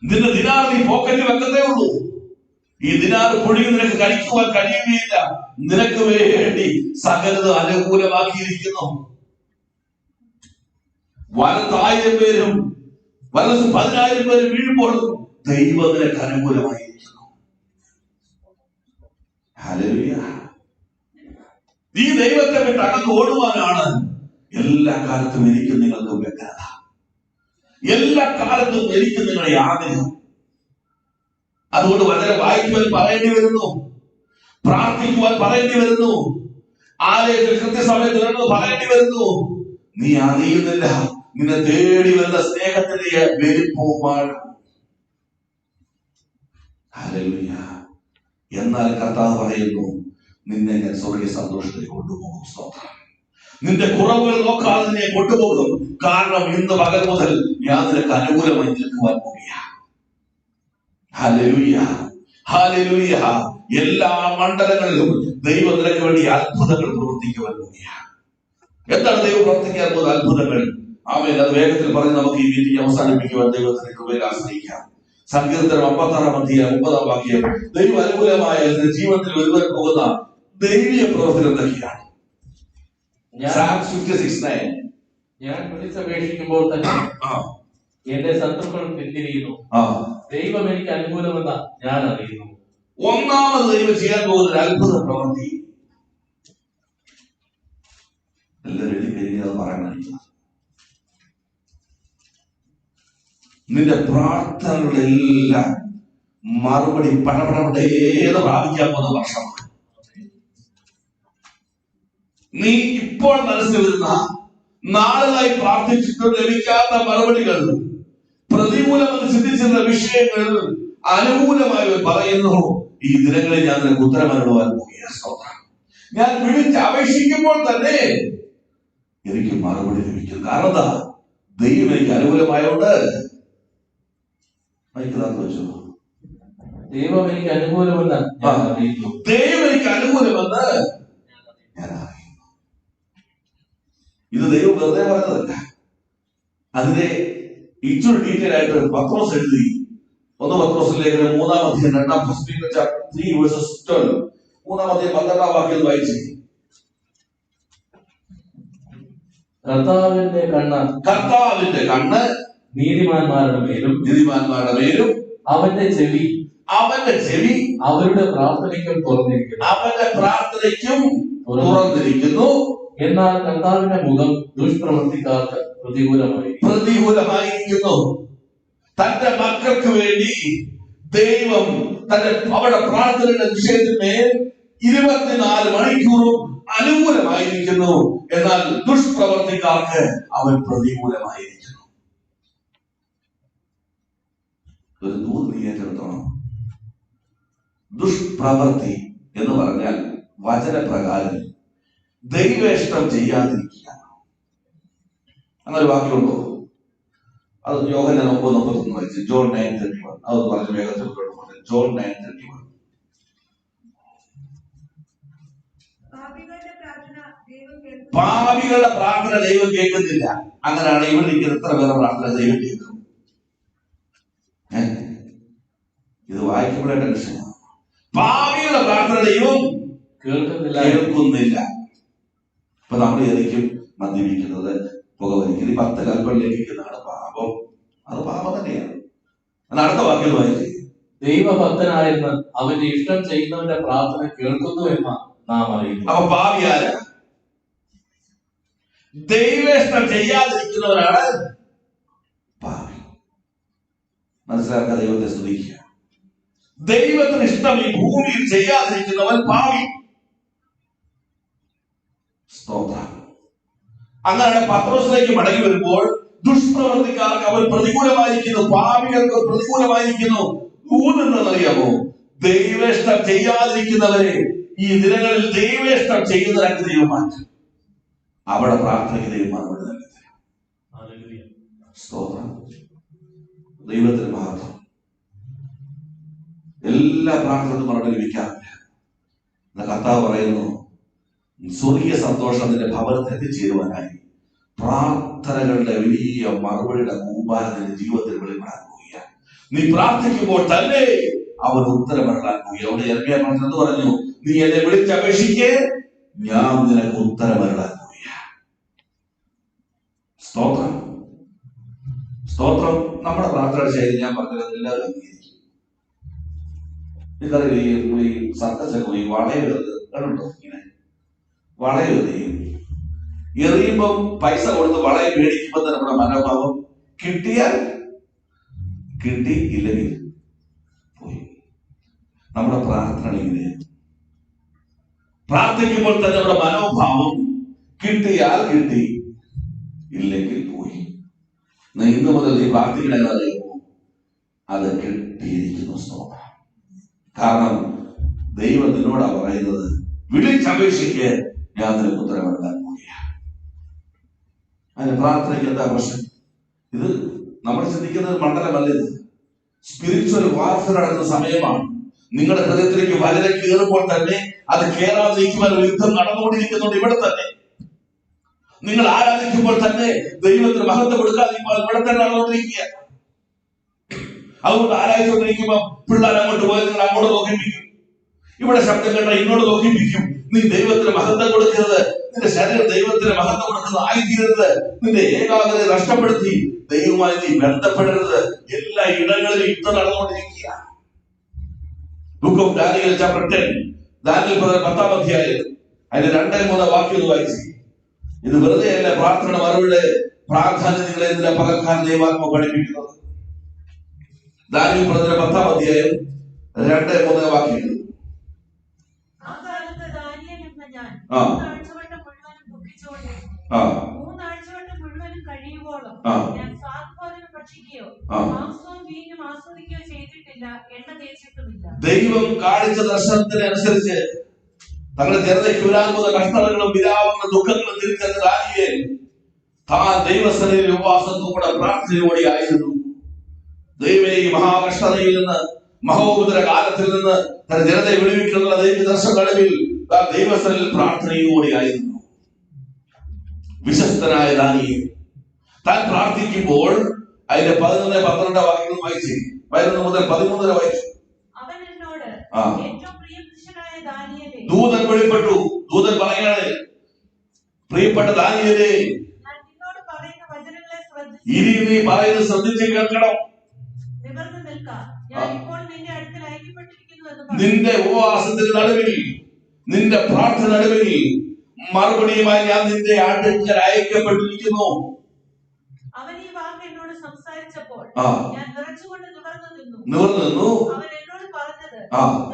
S1: നിന്റെ ദിനാർ നീ പോക്കറ്റിൽ വെക്കുന്നേ ഉള്ളൂ. ഈ ദിനാർ പൊടിയിൽ നിനക്ക് കഴിക്കുവാൻ കഴിയുകയില്ല. നിനക്ക് വേണ്ടി സകലത് അനുകൂലമാക്കിയിരിക്കുന്നു. വലത്ത് 1000 പേരും വലത്ത് 10,000 പേരും വീഴുമ്പോഴും ദൈവം നിനക്ക് അനുകൂലമായിരിക്കുന്നു. ഹല്ലേലൂയ. ഈ ദൈവത്തെ വിട്ട് അകത്ത് ഓടുവാനാണ് എല്ലാ കാലത്തും എനിക്ക് നിങ്ങൾക്ക് വ്യഗ്രത, എല്ലാ കാലത്തും എനിക്ക് നിങ്ങളെ ആഗ്രഹം. അതുകൊണ്ട് വളരെ വായിക്കുവാൻ പറയേണ്ടി വരുന്നു, പ്രാർത്ഥിക്കുവാൻ പറയേണ്ടി വരുന്നു, ആലയത്തിൽ കൃത്യസമയത്ത് വരുന്നത് പറയേണ്ടി വരുന്നു. നീ അറിയുന്നില്ല നിന്നെ തേടി വരുന്ന സ്നേഹത്തിന്റെ വലിപ്പവുമാണ്. ഹല്ലേലൂയ. എന്നാൽ കർത്താവ് പറയുന്നു, നിന്നെ ഞാൻ സ്വർഗീയ സന്തോഷത്തിൽ കൊണ്ടുപോകും. സ്തോത്രം. നിന്റെ കുറവുകൾ നോക്കാതെ നിന്നെ കൊണ്ടുപോകും. കാരണം ഇന്ന് പകൽ മുതൽ ഞാൻ നിനക്ക് അനുകൂലമായി നിൽക്കുവാൻ പോവുകയാണ്. Hallelujah, hallelujah. എല്ലാ മണ്ഡലങ്ങളിലും ദൈവം നിനക്ക് വേണ്ടി അത്ഭുതങ്ങൾ പ്രവർത്തിക്കുവാൻ പോവുകയാണ്. എന്താണ് ദൈവം പ്രവർത്തിക്കാൻ പോകുന്ന അത്ഭുതങ്ങൾ? ആമേൻ. അത് വേഗത്തിൽ പറഞ്ഞ് നമുക്ക് ഈ മീറ്റിംഗ് അവസാനിപ്പിക്കുവാൻ ദൈവത്തിന്റെ കൃപയിൽ ആശ്രയിക്കാം. സങ്കീർത്തനം 56-9 വാക്യം. ദൈവം അനുകൂലമായ ജീവിതത്തിൽ വരുവാൻ പോകുന്ന ദൈവീയ പ്രവർത്തനം എന്തൊക്കെയാണ്?
S2: ഞാൻ വിളിച്ചപേക്ഷിക്കുമ്പോൾ തന്നെ എന്റെ ശത്രുക്കൾ പിന്തിരിയുന്നു. ദൈവം എനിക്ക് അനുകൂലമെന്ന ഞാൻ അറിയുന്നു.
S1: ഒന്നാമത് ദൈവം ചെയ്യാൻ പോകുന്ന ഒരു അത്ഭുത പ്രവൃത്തി. എല്ലാവരും എഴുതി കഴിഞ്ഞാൽ അത് പറയാൻ കഴിയും. നിന്റെ പ്രാർത്ഥനകളെല്ലാം മറുപടി പടപടേത് പ്രാപിക്കാൻ പോകുന്ന വർഷമാണ്. നീ ഇപ്പോൾ മനസ്സിൽ വരുന്ന നാളുകളായി പ്രാർത്ഥിച്ചിട്ട് ലഭിക്കാത്ത മറുപടികൾ, പ്രതികൂലമെന്ന് ചിന്തിച്ചിരുന്ന വിഷയങ്ങൾ അനുകൂലമായി പറയുന്നു. ഈ ദിനങ്ങളിൽ ഞാൻ നിനക്ക് ഉത്തരമരുളുവാൻ പോവുകയാണ്. ഞാൻ വിളിച്ച് അപേക്ഷിക്കുമ്പോൾ തന്നെ എനിക്ക് മറുപടി ലഭിക്കും. കാരണം എന്താ? ദൈവം എനിക്ക് അനുകൂലമായോണ്ട്. വെച്ചു,
S2: ദൈവം എനിക്ക് അനുകൂലമെന്ന്
S1: ദൈവം എനിക്ക് അനുകൂലമെന്ന് ഞാൻ അറിയുന്നു. ഇത് ദൈവം വെറുതെ പറഞ്ഞതല്ല. അതിനെ ഇച്ചിരി ഡീറ്റെയിൽ ആയിട്ട് പത്രോസ് എഴുതി. 1 പത്രോസ് ലേഖനം 3:12 3-12 വായിച്ചു. കർത്താവിന്റെ കണ്ണ്
S2: നീതിമാന്മാരുടെ മേലും അവന്റെ ചെവി അവരുടെ പ്രാർത്ഥനയ്ക്കും തുറന്നിരിക്കുന്നു. എന്നാൽ കർത്താവിന്റെ മുഖം ദുഷ്പ്രവർത്തിക്കാർക്ക് പ്രതികൂലമായിരിക്കുന്നു.
S1: തന്റെ മക്കൾക്ക് വേണ്ടി ദൈവം അവരുടെ പ്രാർത്ഥനയുടെ വിഷയത്തിന്മേൽ 24 മണിക്കൂറും അനുകൂലമായിരിക്കുന്നു. എന്നാൽ ദുഷ്പ്രവർത്തിക്കാർക്ക് അവൻ പ്രതികൂലമായിരിക്കുന്നു. ഒരു ദൂത് നീ ഏറ്റെടുത്തോണം. ദുഷ്പ്രവർത്തി എന്ന് പറഞ്ഞാൽ വചനപ്രകാരം ദൈവേഷ്ടം ചെയ്യാതിരിക്കുക. അങ്ങനെ വാക്കിലുണ്ടോ? അത് യോഹന്നാൻ 9:31 വായിച്ചു. ജോൺ 9:31 അത് പറഞ്ഞ വേഗത്തിൽ ജോൺ 9:31. പാപികളുടെ പ്രാർത്ഥന ദൈവം കേൾക്കുന്നില്ല. അങ്ങനെയാണ് ഇവിടെ ഇരിക്കുന്ന എത്ര പേരുടെ പ്രാർത്ഥന ദൈവം കേൾക്കും? ഇത് വായിക്കുമ്പോഴേ ടെൻഷനാണ്. പാപികളുടെ പ്രാർത്ഥന ദൈവം കേൾക്കുന്നില്ല. ഇപ്പൊ നമ്മൾ ഏതെങ്കിലും മദ്യപിക്കുന്നത്, പുകവലിക്കുന്നത്, 10 കൽപ്പന ലംഘിക്കുന്നതാണ് പാപം. അത് പാപം തന്നെയാണ്. അത് അടുത്ത വാക്യം വായിച്ചു.
S2: ദൈവഭക്തനായെന്ന് അവന്റെ ഇഷ്ടം ചെയ്യുന്നവന്റെ പ്രാർത്ഥന കേൾക്കുന്നു എന്ന് നാം അറിയുന്നു.
S1: അപ്പൊ പാപിയാര? ദൈവേഷ്ടം ചെയ്യാതിരിക്കുന്നവരാണ് പാപി. മനസ്സിലാക്കുക, ദൈവത്തെ സ്തുതിക്കുക. ദൈവത്തിന് ഇഷ്ടം ഈ ഭൂമിയിൽ ചെയ്യാതിരിക്കുന്നവൻ പാപി. സ്തോത്രം. അങ്ങനെ പത്രോസിലേക്ക് മടങ്ങി വരുമ്പോൾ ദുഷ്പ്രവർത്തിക്കാർക്ക് അവർ പ്രതികൂലമായിരിക്കുന്നു, പാപികൾക്ക് പ്രതികൂലമായിരിക്കുന്നു. ഊന്നെന്നറിയാമോ? ദൈവേഷ്ടം ചെയ്യാതിരിക്കുന്നവരെ ഈ ദിനങ്ങളിൽ ദൈവേഷ്ടം ചെയ്യുന്നവരാക്കി ദൈവം മാറ്റും. അവിടെ പ്രാർത്ഥനയ്ക്ക് ദൈവം മറുപടി നൽകി. സ്തോത്രം. ദൈവത്തിന് മഹത്വം. എല്ലാ പ്രാർത്ഥനക്കും മറുപടി ലഭിക്കാറില്ല. കർത്താവ് പറയുന്നു, സ്വർഗീയ സന്തോഷം നിന്റെ ഭവനത്തിൽ എത്തിച്ചേരുവാനായി പ്രാർത്ഥനകളുടെ വലിയ മറുപടിയുടെ കൂമ്പാരം നിന്റെ ജീവിതത്തിൽ വെളിപ്പെടാൻ പോവുകയാണ്. നീ പ്രാർത്ഥിക്കുമ്പോൾ തന്നെ അവൻ ഉത്തരമരുളാൻ പോയി. അവിടെ യെരമ്യാ പറഞ്ഞത് പറഞ്ഞു, നീ എന്നെ വിളിച്ചപേക്ഷിക്ക്, ഞാൻ നിനക്ക് ഉത്തരമരുളാൻ പോവുകയാണ്. സ്തോത്രം, സ്തോത്രം. നമ്മുടെ പ്രാർത്ഥന ശൈലി ഞാൻ പറഞ്ഞത് എല്ലാവരും അംഗീകരിക്കും. നിങ്ങൾക്കറിയാം, ഈ സർക്കസൊക്കെ പോയി വളയുന്നത് കണ്ടുണ്ടോ? ഇങ്ങനെ വളയെറിയും. എറിയുമ്പം പൈസ കൊടുത്ത് വളയെ മേടിക്കുമ്പോൾ തന്നെ നമ്മുടെ മനോഭാവം കിട്ടിയാൽ കിട്ടി, ഇല്ലെങ്കിൽ പോയി. നമ്മുടെ പ്രാർത്ഥന ഇങ്ങനെ പ്രാർത്ഥിക്കുമ്പോൾ തന്നെ നമ്മുടെ മനോഭാവം കിട്ടിയാൽ കിട്ടി, ഇല്ലെങ്കിൽ പോയി. ഇന്ന് മുതൽ നീ പ്രാർത്ഥിക്കണമെന്ന് അറിയുമോ? അത് കിട്ടിയിരിക്കുന്നു. സ്തോത്രം. കാരണം ദൈവം നിന്നോടാ പറയുന്നത്, വിളിച്ചപേക്ഷിക്ക്, ഞാൻ നിനക്ക് ഉത്തരമെടുക്കാൻ പോവുകയാണ്. അതിന് പ്രാർത്ഥനയ്ക്ക് എന്താ പ്രശ്നം? ഇത് നമ്മൾ ചിന്തിക്കുന്നത് മണ്ഡലമല്ല. ഇത് സ്പിരിച്വൽ വാർഫെയർ നടക്കുന്ന സമയമാണ്. നിങ്ങളുടെ ഹൃദയത്തിലേക്ക് വലരെ കയറുമ്പോൾ തന്നെ അത് കേറാതിരിക്കുവാൻ യുദ്ധം നടന്നുകൊണ്ടിരിക്കുന്നുണ്ട് ഇവിടെ തന്നെ. നിങ്ങൾ ആരാധിക്കുമ്പോൾ തന്നെ ദൈവത്തിന് മഹത്വം കൊടുക്കാതിരിക്കുമ്പോൾ ഇവിടെ തന്നെ നടന്നുകൊണ്ടിരിക്കുക. അതുകൊണ്ട് ആരാധിച്ചുകൊണ്ടിരിക്കുമ്പോൾ പിള്ളേർ അങ്ങോട്ട് പോയാൽ നിങ്ങൾ അങ്ങോട്ട് നോക്കിപ്പിക്കും, ഇവിടെ ശബ്ദം കേട്ട ഇങ്ങോട്ട് നോക്കിപ്പിക്കും. നീ ദൈവത്തിന് മഹത്വം കൊടുക്കരുത്. നിന്റെ ശരീരം ദൈവത്തിന് മഹത്വം കൊടുക്കുന്നത് ആയിത്തീരരുത്. നിന്റെ ഏകാഗ്രത നഷ്ടപ്പെടുത്തി ദൈവവുമായി നീ ബന്ധപ്പെടരുത്. എല്ലാ ഇടങ്ങളിലും യുദ്ധം നടന്നുകൊണ്ടിരിക്കുക. ബുക്ക് ഓഫ് ദാനിയേൽ ചാപ്റ്റർ 10, ദാനിയേൽ 10-ാം അധ്യായം അതിന്റെ 2-3 വാക്യം വായിച്ചു. ഇത് വെറുതെ അല്ല പ്രാർത്ഥന മറുപടി പ്രാധാന്യം നിങ്ങളെ എന്തിനാ പകർക്കാൻ ദൈവാത്മ പഠിപ്പിക്കുന്നത്. ദാനിയേൽ 10-ാം അധ്യായം 2-3 വാക്യങ്ങൾ. ദൈവം കാണിച്ച ദർശനത്തിനനുസരിച്ച് തങ്ങളുടെ ജനതയ്ക്ക് വരാൻ പോകുന്ന കഷ്ടതകളും വിരാമങ്ങളും ദുഃഖങ്ങളും തിരിച്ചറിഞ്ഞ ദാനിയേൽ താൻ ദൈവസന്നിധിയിൽ ഉപവാസത്തോടെ പ്രാർത്ഥനയോടെ ആയിരുന്നു. ദൈവമേ, ഈ മഹാകഷ്ടതയിൽ നിന്ന്, മഹോപദ്ര കാലത്തിൽ നിന്ന് തന്റെ ജനതയെ വിടുവിക്കുന്ന ദൈവദർശനങ്ങളിൽ ദൈവസന്നിധിയിൽ പ്രാർത്ഥനയോടെ ആയിരുന്നു. വിശ്വസ്തനായ ദാനിയേൽ താൻ പ്രാർത്ഥിക്കുമ്പോൾ അതിന്റെ 11-12 വാക്യങ്ങൾ വായിച്ചു. 11 മുതൽ 13 വരെ വായിച്ചു. ദൂതൻ വെളിപ്പെട്ടു. ദൂതൻ പറയാണ്, പ്രിയപ്പെട്ട ദാനിയേലേ, ഇനി നീ പറയുന്നത് ശ്രദ്ധിച്ച് കേൾക്കണം. നിന്റെ ഉപവാസത്തിന് നടുവിൽ, നിന്റെ പ്രാർത്ഥന നടുവിൽ മറുപടിയുമായി ഞാൻ നിന്റെ അടുക്കൽ അയക്കപ്പെട്ടിരിക്കുന്നു.
S3: അവൻ ഈ വാക്ക് എന്നോട് സംസാരിച്ചപ്പോൾ ഞാൻ വിറച്ചുകൊണ്ട്
S1: നിവർന്നു നിന്നു.
S3: അവൻ എന്നോട് പറഞ്ഞത്,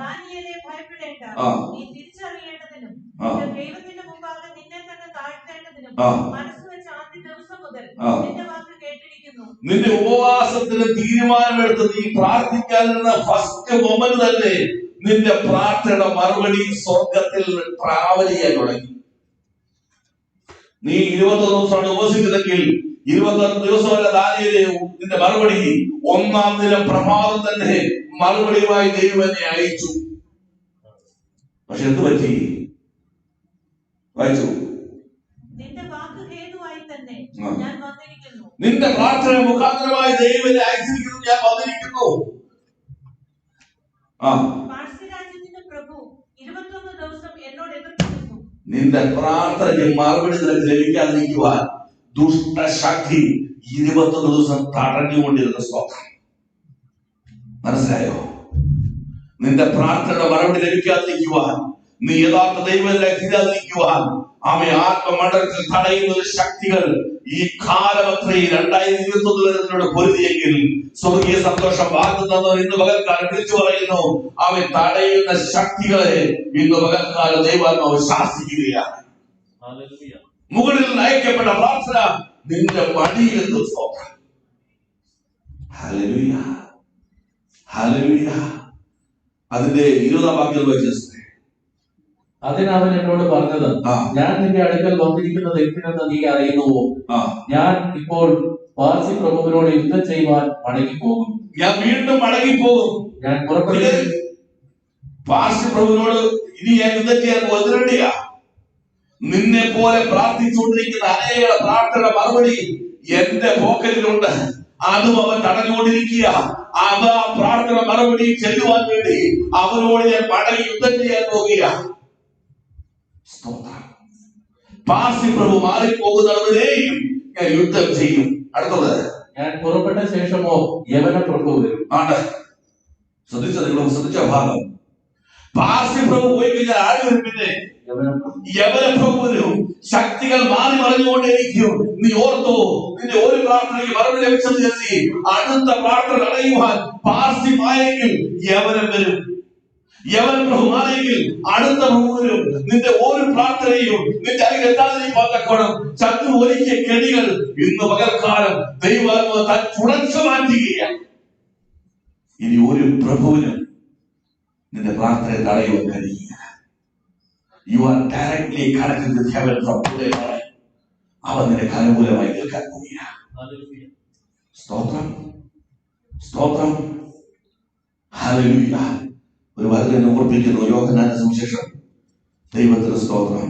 S3: ദാനിയേലേ, ഭയപ്പെടേണ്ട. നീ തിരിച്ചറിയേണ്ടതിനും ദൈവത്തിന്റെ മുമ്പാകെ നിന്നെ തന്നെ താഴ്ത്തേണ്ടതിനും മനസ്സ് വെച്ച ആദ്യ ദിവസം മുതൽ നിന്റെ വാക്ക് കേട്ടിരിക്കുന്നു.
S1: നിന്റെ ഉപവാസത്തിന് തീരുമാനമെടുത്ത് നീ പ്രാർത്ഥിക്കാനുള്ള ഫസ്റ്റ് മൊമെന്റ് തന്നെ നിന്റെ പ്രാർത്ഥനയുടെ മറുപടി സ്വർഗത്തിൽ ട്രാവൽ ചെയ്യാൻ തുടങ്ങി. നീ 21 ദിവസമാണ് ഉപവസിക്കുന്നെങ്കിൽ 21 ദിവസമല്ല ദാനിയേലേ, നിന്റെ മറുപടി 1-ാം ദിനം പ്രഭാതം തന്നെ മറുപടിയുമായി ദൈവം എന്നെ അയച്ചു. പക്ഷെ എന്ത് പറ്റി? വായിച്ചു.
S3: നിന്റെ വാക്ക് ഹേതുവായി തന്നെ
S1: ആ.
S3: ഞാൻ വന്നിരിക്കുന്നു.
S1: നിന്റെ പ്രാർത്ഥന മുഖാന്തരമായി ദൈവം അയച്ചിരിക്കുന്നു, ഞാൻ വന്നിരിക്കുന്നു. ആ,
S3: പാർശ്വരാജ്യത്തിന്റെ പ്രഭു 21 ദിവസം എന്നോട് എതിർത്തിരുന്നു.
S1: നിന്റെ പ്രാർത്ഥനയ്ക്ക് മറുപടി നിനക്ക് ലഭിക്കാതിരിക്കുവാൻ ദുഷ്ടശക്തി 21 ദിവസം തടഞ്ഞുകൊണ്ടിരുന്ന സ്തോത്രം. മനസ്സിലായോ? നിന്റെ പ്രാർത്ഥനയുടെ മറുപടി ലഭിക്കാതിരിക്കുവാൻ, നീ യഥാർത്ഥ ദൈവത്തെ എത്തിക്കാതിരിക്കുവാൻ ആത്മമണ്ഡലത്തിൽ തടയുന്ന ശക്തികൾ ഈ കാലമത്രയും 2021 വരെ നിന്നോട് പൊരുതിയെങ്കിൽ സ്വർഗീയ സന്തോഷം വാഗ്ദത്തം ഇന്ന് പകൽക്കാലം വിളിച്ചു പറയുന്നു. അവൻ തടയുന്ന ശക്തികളെ ഇന്ന് പകൽക്കാലം ദൈവാത്മാവ് ശാസിക്കുകയാണ്. മുകളിൽ നയിക്കപ്പെട്ട പ്രാർത്ഥന നിന്റെ മടിയിൽ നിന്ന് സ്തോത്രം. Hallelujah, hallelujah. അതിന്റെ 20-ാം വാക്യം വായിച്ചു.
S2: അതിനവൻ എന്നോട് പറഞ്ഞത്, ഞാൻ നിന്റെ അടുക്കൽ വന്നിരിക്കുന്നത് എന്തിനെന്ന് നീ അറിയുന്നുവോ? ഞാൻ ഇപ്പോൾ പാർസി പ്രഭുവിനോട് യുദ്ധം ചെയ്യുവാൻ മടങ്ങിപ്പോകും.
S1: ഞാൻ വീണ്ടും മടങ്ങിപ്പോകും.
S2: ഞാൻ പുറപ്പെടുക.
S1: പാർസി പ്രഭുവിനോട് ഇനി ഞാൻ യുദ്ധം ചെയ്യാൻ വന്നിട്ടില്ല. നിന്നെ പോലെ പ്രാർത്ഥിച്ചുകൊണ്ടിരിക്കുന്ന അനേക പ്രാർത്ഥന മറുപടി എന്റെ പോക്കറ്റിലുണ്ട്. അതും അവൻ തടഞ്ഞുകൊണ്ടിരിക്കുക. അത് ആ പ്രാർത്ഥന മറുപടി ചെല്ലുവാൻ വേണ്ടി അവനോട് ഞാൻ മടങ്ങി യുദ്ധം ചെയ്യാൻ പോകുക. പാർസി പ്രഭു മാറിപ്പോകുന്നവരെയും ഞാൻ യുദ്ധം ചെയ്യും. അടുത്തത്, ഞാൻ
S2: പുറപ്പെട്ട ശേഷമോ യവന പ്രഭു വരും.
S1: ശ്രദ്ധിച്ച ഭാഗം. പാർസി പ്രഭു പോയി കഴിഞ്ഞാൽ ആര് വരും? പിന്നെ യവന പ്രഭു വരും. ശക്തികൾ മാറി മറിഞ്ഞുകൊണ്ടേയിരിക്കും. നീ ഓർത്തോ, നിന്റെ ഒരു പ്രാർത്ഥനയ്ക്ക് മറുപടി ലഭിച്ചത് കരുതി അടുത്ത പ്രാർത്ഥന തടയുവാൻ പാർസി മായെങ്കിൽ യവനം വരും. യവൻ പ്രഭു മാറിയെങ്കിൽ അടുത്ത പ്രഭു വരും. നിന്റെ ഒരു പ്രാർത്ഥനയും നിന്റെ അരികിൽ എത്താതിരിക്കാൻ തക്കോണം ശത്രു ഒരുക്കിയ കെണികൾ ഇന്ന് പകൽക്കാലം ദൈവാത്മാവ് താൻ തുടച്ചു മാറ്റുകയാണ്. ഇനി ഒരു പ്രഭുവിനും നിന്റെ പ്രാർത്ഥനയെ തടയുവാൻ കഴിയുക. You are directly connected with heaven from today on. അവൻ നിനക്ക് അനുകൂലമായി നിൽക്കാൻ പോവുകയാണ്. സ്തോത്രം, സ്തോത്രം, ഹല്ലേലൂയ. ഒരു വചനം ഓർപ്പിക്കുന്നു, യോഹന്നാന്റെ സുവിശേഷം. ദൈവത്തിന് സ്തോത്രം,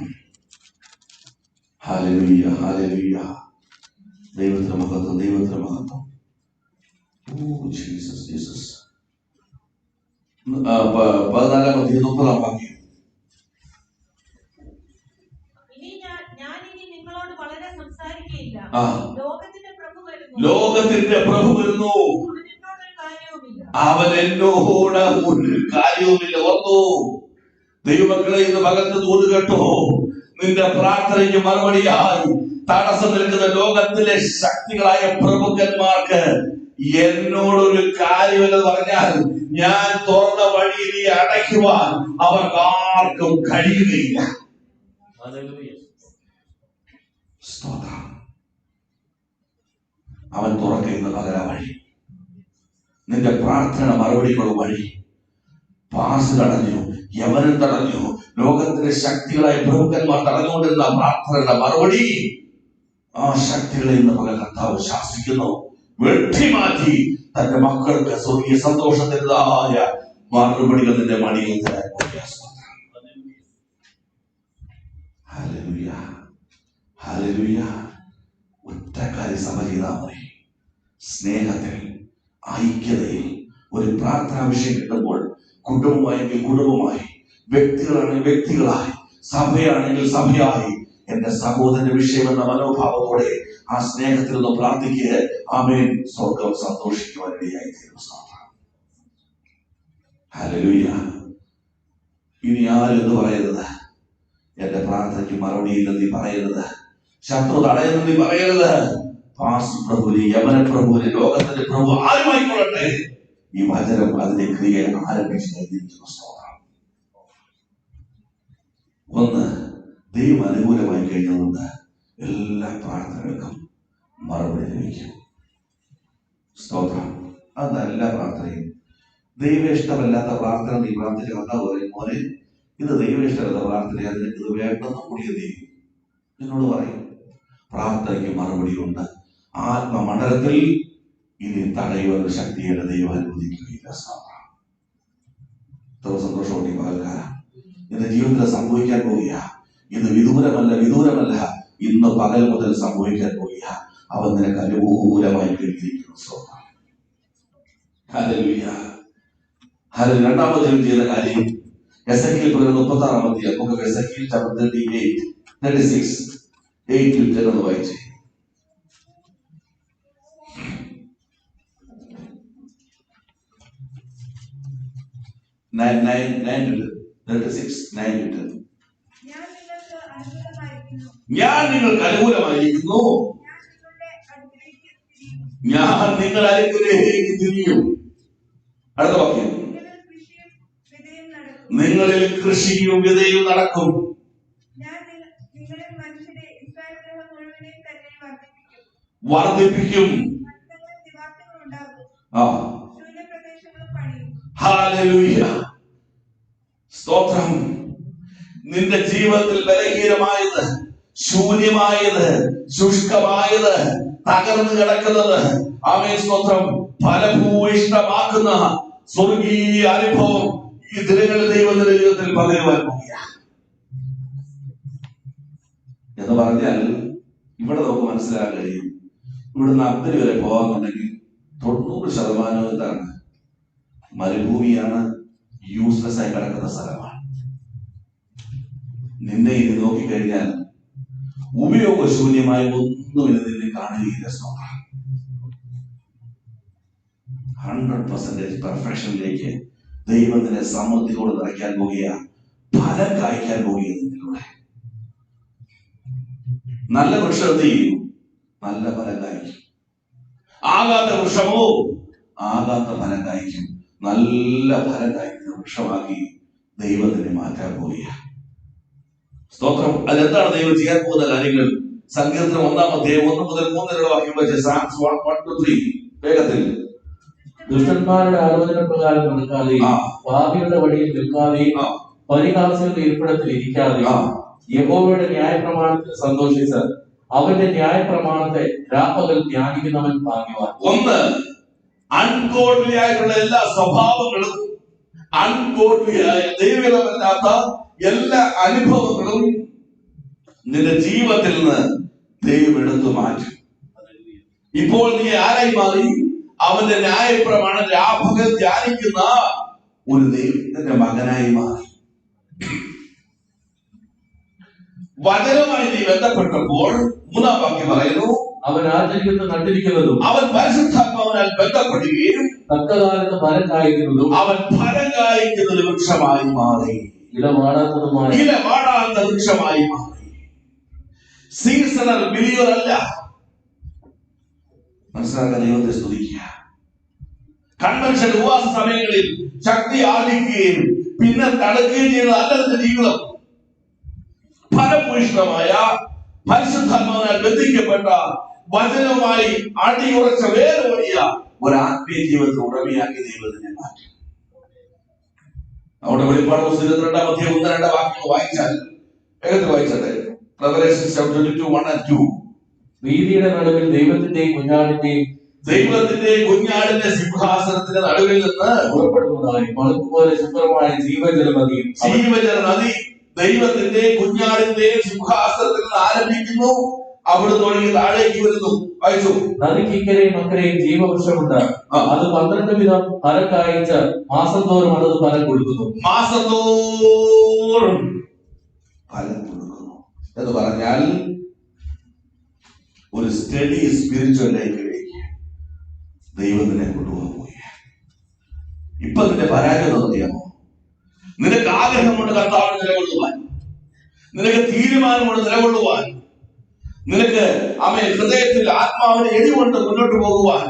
S1: ഹല്ലേലൂയ, ഹല്ലേലൂയ. ദൈവത്തിന് മഹത്വം, ദൈവത്തിന് മഹത്വം. Oh Jesus, Jesus. 14-ാം അധ്യായം 30-ാം വാക്യം. ലോകത്തിന്റെ പ്രഭു വരുന്നു. അവൻ എന്നോട് ഒരു കാര്യവുമില്ല. ഓർത്തോ ദൈവമക്കളെ, ഇന്ന് പകർന്ന് തോന്നു കേട്ടോ, നിന്റെ പ്രാർത്ഥനയ്ക്ക് മറുപടിയായി തടസ്സം നിൽക്കുന്ന ലോകത്തിലെ ശക്തികളായ പ്രഭുക്കന്മാർക്ക് എന്നോടൊരു കാര്യമെന്ന് പറഞ്ഞാൽ ഞാൻ തുറന്ന വഴിയിൽ അടയ്ക്കുവാൻ അവർക്ക് ആർക്കും കഴിയുകയില്ല. അവൻ തുറക്കുന്ന പകര വഴി, നിന്റെ പ്രാർത്ഥന മറുപടികളുടെ വഴി. പാസ് തടഞ്ഞു, യവനും തടഞ്ഞു, ലോകത്തിലെ ശക്തികളായ പ്രഭുക്കന്മാർ തടഞ്ഞുകൊണ്ടിരുന്ന പ്രാർത്ഥനയുടെ മറുപടി ആ ശക്തികളെ ഇന്ന് പകൽ കർത്താവ് ശാസിക്കുന്നു. വെട്ടിമാറ്റി തന്റെ മക്കൾക്ക് സ്വർഗീയ സന്തോഷത്തിൻ്റെതായ മറുപടികൾ നിന്റെ മടിയിൽ തരാൻ പോകുക. Hallelujah, hallelujah. ഒറ്റ കാര്യം സഭ ചെയ്താൽ മതി. സ്നേഹത്തിൽ, ഐക്യതയിൽ ഒരു പ്രാർത്ഥനാ വിഷയം കിട്ടുമ്പോൾ കുടുംബമായെങ്കിൽ കുടുംബമായി, വ്യക്തികളാണെങ്കിൽ വ്യക്തികളായി, സഭയാണെങ്കിൽ സഭയായി, എന്റെ സഹോദരന്റെ വിഷയം എന്ന മനോഭാവത്തോടെ ആ സ്നേഹത്തിൽ ഒന്ന് പ്രാർത്ഥിക്കുക. ആമേൻ. സ്വർഗം സന്തോഷിക്കുവാനിടയായി തീരും. ഹല്ലേലൂയ. ഇനി ആരെന്ന് പറയരുത്, എന്റെ പ്രാർത്ഥനയ്ക്ക് മറുപടിയില്ലെന്ന് നീ പറയരുത്, ശത്രു തടയുന്നത് നീ പറയരുത്. പാർസി പ്രഭുവിനെ, യവന പ്രഭുവിനെ, ലോകത്തിന്റെ പ്രഭു ആരുമായിക്കൊള്ളട്ടെ, ഈ വചനം അതിന്റെ ക്രിയ ആരംഭിച്ചു കഴിഞ്ഞിരിക്കുന്നു. സ്തോത്രം. ഒന്ന്, ദൈവം അനുകൂലമായി കഴിഞ്ഞതുകൊണ്ട് എല്ലാ പ്രാർത്ഥനകൾക്കും മറുപടി ലഭിക്കും. സ്തോത്രം. അതാ എല്ലാ പ്രാർത്ഥനയും. ദൈവ ഇഷ്ടമല്ലാത്ത പ്രാർത്ഥന നീ പ്രാർത്ഥിച്ച കർത്താവ് പറയും, മോനെ ഇത് ദൈവ ഇഷ്ടമല്ലാത്ത പ്രാർത്ഥന, അതിന് ഇത് വേണ്ടെന്ന് കൂടിയ ദൈവം എന്നോട് പറയും. പ്രാർത്ഥനയ്ക്ക് മറുപടിയുണ്ട്. ആത്മമണ്ഡലത്തിൽ ഇനി തടയുവാൻ ശക്തിയുടെ ദൈവം അനുവദിക്കുകയില്ല. എത്ര സന്തോഷമുണ്ട് ഈ പകൽക്കാലം. എന്റെ ജീവിതത്തിൽ സംഭവിക്കാൻ പോവുക. ഇത് വിദൂരമല്ല, ഇന്ന് പകൽ മുതൽ സംഭവിക്കാൻ പോവുക. അവൻ നിനക്ക് അനുകൂലമായി കേട്ടിരിക്കുന്നു. ഹല്ലേലൂയ. രണ്ടാമത് ചെയ്യുന്ന കാര്യം എസെക്കിയേൽ 36-ാം അധ്യായം. നമുക്ക് എസെക്കിയേൽ chapter 36 8-10 എന്ന് വായിച്ചേ. 9-10. ഞാൻ നിങ്ങൾക്ക് അനുകൂലമായിരിക്കുന്നു, ഞാൻ നിങ്ങളുടെ അടുക്കലേക്ക് തിരിയും. അടുത്ത വാക്യം, നിങ്ങളിൽ കൃഷിയും വിതയും നടക്കും. വർദ്ധിപ്പിക്കും. ഹല്ലേലൂയ. സ്തോത്രം. നിന്റെ ജീവിതത്തിൽ ബലഹീനമായത്, ശൂന്യമായത്, ശുഷ്കമായത്, തകർന്നു കിടക്കുന്നത്, ആമേൻ സ്തോത്രം, ഫലഭൂയിഷ്ടമാക്കുന്ന സ്വർഗീയ അനുഭവം ഈ ദിനങ്ങളിൽ ദൈവത്തിന്റെ ജീവിതത്തിൽ പകരുവാൻ പോകുക എന്ന് പറഞ്ഞാൽ ഇവിടെ നമുക്ക് മനസ്സിലാക്കാൻ കഴിയും. ഇവിടുന്ന് അബ്ദുൽ വരെ പോകാന്നുണ്ടെങ്കിൽ 90% എന്താണ്? മരുഭൂമിയാണ്, യൂസ്ലെസ് ആയി കിടക്കുന്ന സ്ഥലമാണ്. നിന്നെ ഇനി നോക്കിക്കഴിഞ്ഞാൽ ഉപയോഗശൂന്യമായി ഒന്നുമില്ല, നിന്നെ കാണുകയില്ല. 100% പെർഫെക്ഷനിലേക്ക് ദൈവം നിന്നെ സമൃദ്ധിയോട് നിറയ്ക്കാൻ പോകുക, ഫലം കായ്ക്കാൻ പോകുക. നിന്നിലൂടെ നല്ല വൃക്ഷം എന്ത് ചെയ്യും? നല്ല ഫലം കായ്ക്കും. ആകാത്ത വൃക്ഷമോ ആകാത്ത ഫലം കായ്ക്കും. നല്ല ഫലം കായ്ക്കുന്ന വൃക്ഷമാക്കി ദൈവത്തിനെ മാറ്റാൻ പോവുക. സ്തോത്രം. അതെന്താണ് ദൈവം ചെയ്യാൻ പോകുന്ന കാര്യങ്ങൾ? സങ്കീർത്തനം 1-ാം അധ്യായം 1 മുതൽ 3 വരെ വാക്യം വെച്ച് Psalms 1-3 വേഗത്തിൽ.
S2: ദുഷ്ടന്മാരുടെ ആലോചന പ്രകാരം നടക്കാതെയും പാപികളുടെ വഴിയിൽ നിൽക്കാതെയും പരിഹാസികളുടെ ഇരിപ്പിടത്തിൽ ഇരിക്കാതെയും യഹോവയുടെ ന്യായപ്രമാണത്തിൽ സന്തോഷിച്ച് അവന്റെ ന്യായപ്രമാണത്തെ രാപ്പകൽ ധ്യാനിക്കുന്നവൻ ഭാഗ്യവാൻ.
S1: ഒന്ന്, അൺഗോഡ്ലി ആയിട്ടുള്ള എല്ലാ സ്വഭാവങ്ങളും, അൺഗോഡ്ലിയായ ദൈവമല്ലാത്ത എല്ലാ അനുഭവങ്ങളും നിന്റെ ജീവിതത്തിൽ നിന്ന് ദൈവം എടുത്തു മാറ്റും. ഇപ്പോൾ നീ ആരായി മാറി? അവന്റെ ന്യായപ്രമാണം രാപ്പകൽ ധ്യാനിക്കുന്ന ഒരു ദൈവത്തിന്റെ മകനായി മാറി. വചനവുമായി നീ ബന്ധപ്പെട്ടപ്പോൾ 3-ാം വാക്യം പറയുന്നു,
S2: അവൻ ആചരിക്കുന്ന നട്ടിരിക്കുന്നതും
S1: അവൻ പരിശുദ്ധാത്മാവിനാൽ ബന്ധപ്പെടുകയും
S2: തക്കകാലത്ത് ഫലം കായ്ക്കുന്നതും
S1: അവൻ ഫലം കായ്ക്കുന്ന ഒരു വൃക്ഷമായി മാറി.
S2: ഇല വാടാത്ത വൃക്ഷമായി മാറി. സീസണൽ ബിലീവർ അല്ല. മനസ്സിലാക്കാൻ ദൈവത്തെ സ്തുതിക്കുക. കൺവെൻഷൻ ഉപവാസ സമയങ്ങളിൽ ശക്തി ആർജിക്കുകയും പിന്നെ തടയുകയും ചെയ്യുന്ന അല്ലതിന്റെ ജീവിതം. ഫലഭൂയിഷ്ടമായ പരിശുദ്ധാത്മാവിനാൽ ബന്ധിക്കപ്പെട്ട വചനവുമായി അടിയുറച്ച വേരോടിയ ഒരു ആത്മീയ ജീവിതത്തെ ഉടമയാക്കി ദൈവത്തിനെ മാറ്റി. അവിടെ വെളിപ്പാട് പുസ്തകം 22-ാം അധ്യായം 1-2 വാക്യങ്ങൾ വായിച്ചാൽ വേഗത്തിൽ വായിച്ചത്. Revelation 22:1-2. വീതിയുടെ നടുവിൽ ദൈവത്തിന്റെയും കുഞ്ഞാടിന്റെ സിംഹാസനത്തിന്റെ നടുവിൽ നിന്ന് പുറപ്പെടുന്നതായി മണക്ക് പോലെ ശുഭ്രമായ ജീവജല നദി ദൈവത്തിന്റെ കുഞ്ഞാടിന്റെ സിംഹാസനത്തിൽ നിന്ന് ആരംഭിക്കുന്നു. അവിടെ തുടങ്ങി താഴേക്ക് വരുന്നു. വായിച്ചു. നദിക്ക് ഇക്കരെയും അക്കരെയും ജീവവൃക്ഷമുണ്ട്. അത് 12 വിധം ഫലം കായ്ച്ച് മാസം തോറും അത് ഫലം കൊടുക്കുന്നു. മാസത്തോറും ഫലം കൊടുക്കുന്നു എന്ന് പറഞ്ഞാൽ ഒരു സ്റ്റഡി സ്പിരിച്വൽ ലൈഫിലേക്ക് ദൈവത്തിനെ കൊണ്ടുപോകുക. ഇപ്പൊ നിന്റെ പരാജയം അറിയാമോ? നിനക്ക് ആഗ്രഹമുണ്ട് കർത്താവിന് നിലകൊള്ളുവാൻ, നിനക്ക് തീരുമാനമുണ്ട് നിലകൊള്ളുവാൻ, നിനക്ക് ഹൃദയത്തിൽ ആത്മാവിനെ എരികൊണ്ട് മുന്നോട്ട് പോകുവാൻ.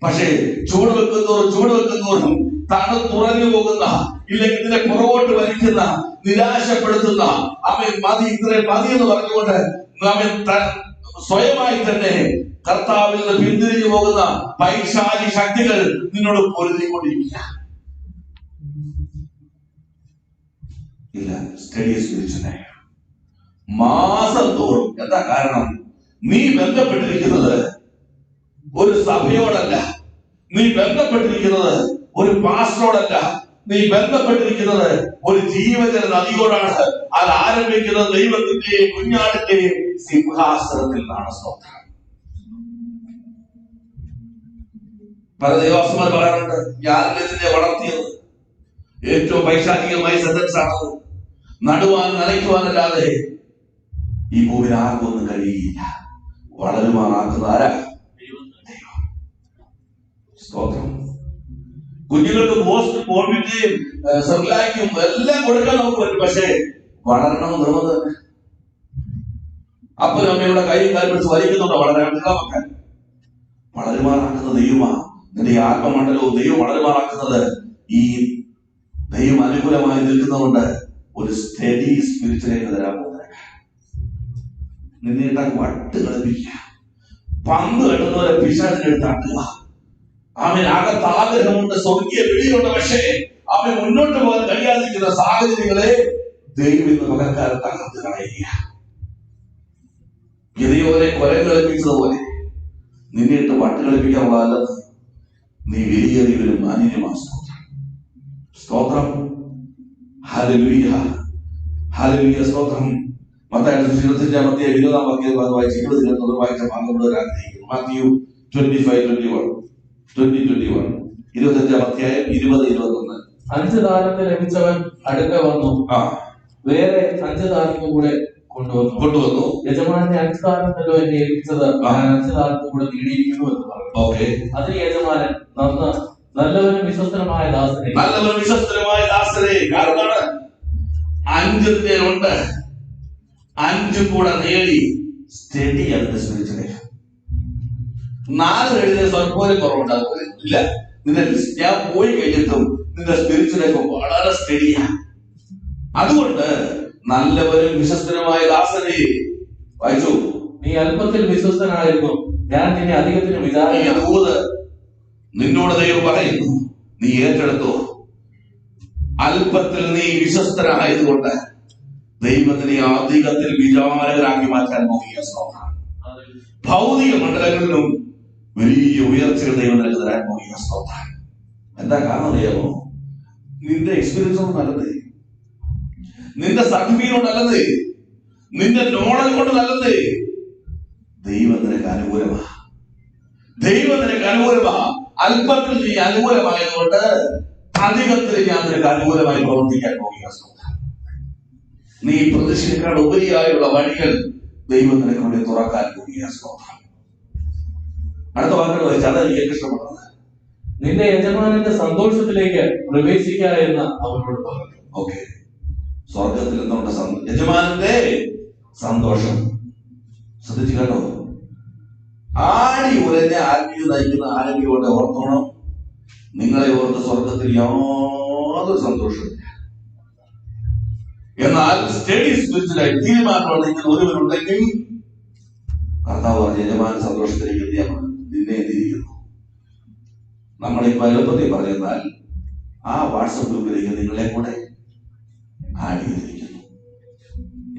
S2: പക്ഷേ ചൂട് വെക്കുന്നതോറും തണുത്തുറഞ്ഞു പോകുന്ന, ഇല്ലെങ്കിൽ നിന്നെ പുറകോട്ട് വലിക്കുന്ന, നിരാശപ്പെടുത്തുന്ന മതി എന്ന് പറഞ്ഞുകൊണ്ട് സ്വയമായി തന്നെ കർത്താവിൽ നിന്ന് പിന്തിരിഞ്ഞു പോകുന്ന പൈശാചി ശക്തികൾ നിന്നോട് പൊരുതിക്കൊണ്ടിരിക്കുക. ഇല്ല, സ്റ്റഡി സ്പിരിച്വൽ മാസം തോറും. എന്താ കാരണം? നീ ബന്ധപ്പെട്ടിരിക്കുന്നത് ഒരു സഭയോടല്ല, നീ ബന്ധപ്പെട്ടിരിക്കുന്നത് ഒരു പാസ്റ്ററോടല്ല,
S1: നീ ബന്ധപ്പെട്ടിരിക്കുന്നത് ഒരു ജീവജല നദിയോടാണ്. അത് ആരംഭിക്കുന്നത് ദൈവത്തിന്റെയും കുഞ്ഞാടിന്റെയും സിംഹാസനത്തിൽ നിന്നാണ്. സ്തോത്രം. പല ദൈവദാസന്മാർ പറയാറുണ്ട്, ഞാനല്ലേ നിന്നെ വളർത്തിയത്. ഏറ്റവും പൈശാചികമായ സെന്റൻസ് ആണത്. നടുവാൻ നനയ്ക്കുവാനല്ലാതെ ഈ ഭൂമിയിൽ ആർക്കും ഒന്നും കഴിയുകയില്ല. വളരുമാറാക്കുന്ന ആരാ? ദൈവം. സ്തോത്രം. കുഞ്ഞുങ്ങൾക്ക് പോസ്റ്റ് ബോൺവിറ്റയും സെർലാക്കും എല്ലാം കൊടുക്കാൻ നമുക്ക് പറ്റും. പക്ഷേ വളരണം നിർമ്മത തന്നെ. അപ്പനും അമ്മയുടെ കൈയും കാര്യം പിടിച്ച് വലിക്കുന്നുണ്ടോ വളരാൻ? വെക്കാൻ വളരുമാറാക്കുന്ന ദൈവമാണ്. നിന്റെ ആത്മമണ്ഡലവും ദൈവം വളരുമാറാക്കുന്നത് ഈ ദൈവം അനുകൂലമായി നിൽക്കുന്നതുകൊണ്ട് ഒരു സ്റ്റഡി സ്പിരിറ്റിലേക്ക് തരാൻ പോകുന്നത്. നിന്നെ വട്ട് കളിപ്പിക്കുക, പന്ത് കെട്ടുന്നവരെ പിശാചിനെടുത്താട്ടുക. അവൻ അകത്ത് ആഗ്രഹമുണ്ട്, സ്വർഗീയ വിളിയുണ്ട്. പക്ഷേ അവൻ മുന്നോട്ട് പോകാൻ കഴിയാതിരിക്കുന്ന സാഹചര്യങ്ങളെ ദൈവം ഇന്ന് പകർക്കാരെ തകർത്ത് കളയുക. ഗിദെയോനെ കൊരം കളിപ്പിച്ചതുപോലെ നിന്നിട്ട് വട്ട് കളിപ്പിക്കാനുള്ളതല്ലെന്ന് നീ വിലയേറിയവരും മാന്യനുമാണ്. സ്തോത്രം. ഹല്ലേലൂയ, ഹല്ലേലൂയ, സ്തോത്രം. മത്തായി 25-ാം വാക്യം വായിച്ച് 20-ൽ വായിച്ച ഭാഗം ആഗ്രഹിക്കുന്നു. മാത്യു 25:21 25-ാം അധ്യായം 20-21.
S2: 5 താലന്ത് ലഭിച്ചവൻ അടുക്ക വന്നു, വേറെ 5 താലന്ത് കൂടെ കൊണ്ടുവന്നു. യജമാനന്റെ 5 താലന്തല്ലോ എന്നെ ഏൽപ്പിച്ചത്, ഞാൻ 5 താലന്ത് കൂടെ നേടിയിരിക്കുന്നു എന്ന് പറഞ്ഞു.
S1: ഓക്കെ.
S2: അതിന് യജമാനൻ, നല്ലവനും വിശ്വസ്തനുമായ ദാസനെ,
S1: നല്ലവനും വിശ്വസ്തനുമായ ദാസനെ. കാരണം 5 ഉണ്ട്, 5 കൂടെ നേടി. സ്റ്റഡി അതിന്റെ സ്പിരിറ്റിലേക്ക്. 4 എഴുതിയ സ്വൽപ്പോലും കുറവുണ്ടാകും. ഇല്ല, നിന്റെ ഞാൻ പോയി കഴിഞ്ഞിട്ടും നിന്റെ സ്പിരിറ്റിലേക്ക് വളരെ സ്റ്റഡിയാണ്. അതുകൊണ്ട് നല്ലവരും വിശ്വസ്തനുമായ ദാസനെ വായിച്ചു.
S2: നീ അല്പത്തിൽ വിശ്വസ്തനായിരുന്നു, ഞാൻ നിന്നെ അധികത്തിന് വിചാരിക്കുന്നു.
S1: നിന്നോട് ദൈവം പറയുന്നു, നീ ഏറ്റെടുത്തോ. അല്പത്തിൽ നീ വിശ്വസ്തനായതുകൊണ്ട് ദൈവത്തിനെ അധികത്തിൽ വിചാരകരാക്കി മാറ്റാൻ നോക്കിയ. ഭൗതിക മണ്ഡലങ്ങളിലും വലിയ ഉയർച്ചകൾ ദൈവം നിനക്ക് തരാൻ നോക്കിയ. സ്തോത്രം. എന്താ കാരണം അറിയാമോ? നിന്റെ എക്സ്പീരിയൻസ് കൊണ്ട് നല്ലത്, നിന്റെ സർട്ടിഫിക്കറ്റ് കൊണ്ട് നല്ലത്, നിന്റെ നോളജ് കൊണ്ട് നല്ലത്. ദൈവം നിനക്ക് അനുകൂലമാ, ദൈവം നിനക്ക് അനുകൂലമാ. അല്പത്തിൽ നീ അനുകൂലമായതുകൊണ്ട് അധികത്തിൽ ഞാൻ നിനക്ക് അനുകൂലമായി പ്രവർത്തിക്കാൻ നോക്കിയ. നീ പ്രതീക്ഷിക്കാൻ ഉപരിയായുള്ള വഴികൾ ദൈവം നിനക്ക് വേണ്ടി തുറക്കാൻ നോക്കിയ. അടുത്ത വാക്കുകൾ വായിച്ചാൽ അതെനിക്ക് ഏറ്റവും ഇഷ്ടപ്പെടുന്നത്.
S2: നിന്റെ യജമാനന്റെ സന്തോഷത്തിലേക്ക് പ്രവേശിക്കുക എന്ന് അവനോട് പറഞ്ഞു.
S1: ഓക്കെ. സ്വർഗത്തിൽ എന്തുകൊണ്ട്? യജമാനന്റെ സന്തോഷം. ശ്രദ്ധിച്ചു കേട്ടോ. ആടി ഉലഞ്ഞ ആത്മീയ നയിക്കുന്ന ആരെങ്കിലും ഓർത്തോണം, നിങ്ങളെ ഓർത്ത് സ്വർഗത്തിൽ യാതൊരു സന്തോഷമില്ല. എന്നാൽ സ്റ്റഡി സ്പിരിറ്റിലായി തീരുമാനമാണ് നിങ്ങൾ ഒരുവരുണ്ടെങ്കിൽ കർത്താവ് യജമാന സന്തോഷത്തിലേക്ക് എത്തിയാൽ നിന്നെ എത്തിയിരിക്കുന്നു. നമ്മളിപ്പോ എളുപ്പത്തിൽ പറഞ്ഞാൽ ആ വാട്സപ്പ് ഗ്രൂപ്പിലേക്ക് നിങ്ങളെ കൂടെ ആഡ് ചെയ്തിരിക്കുന്നു.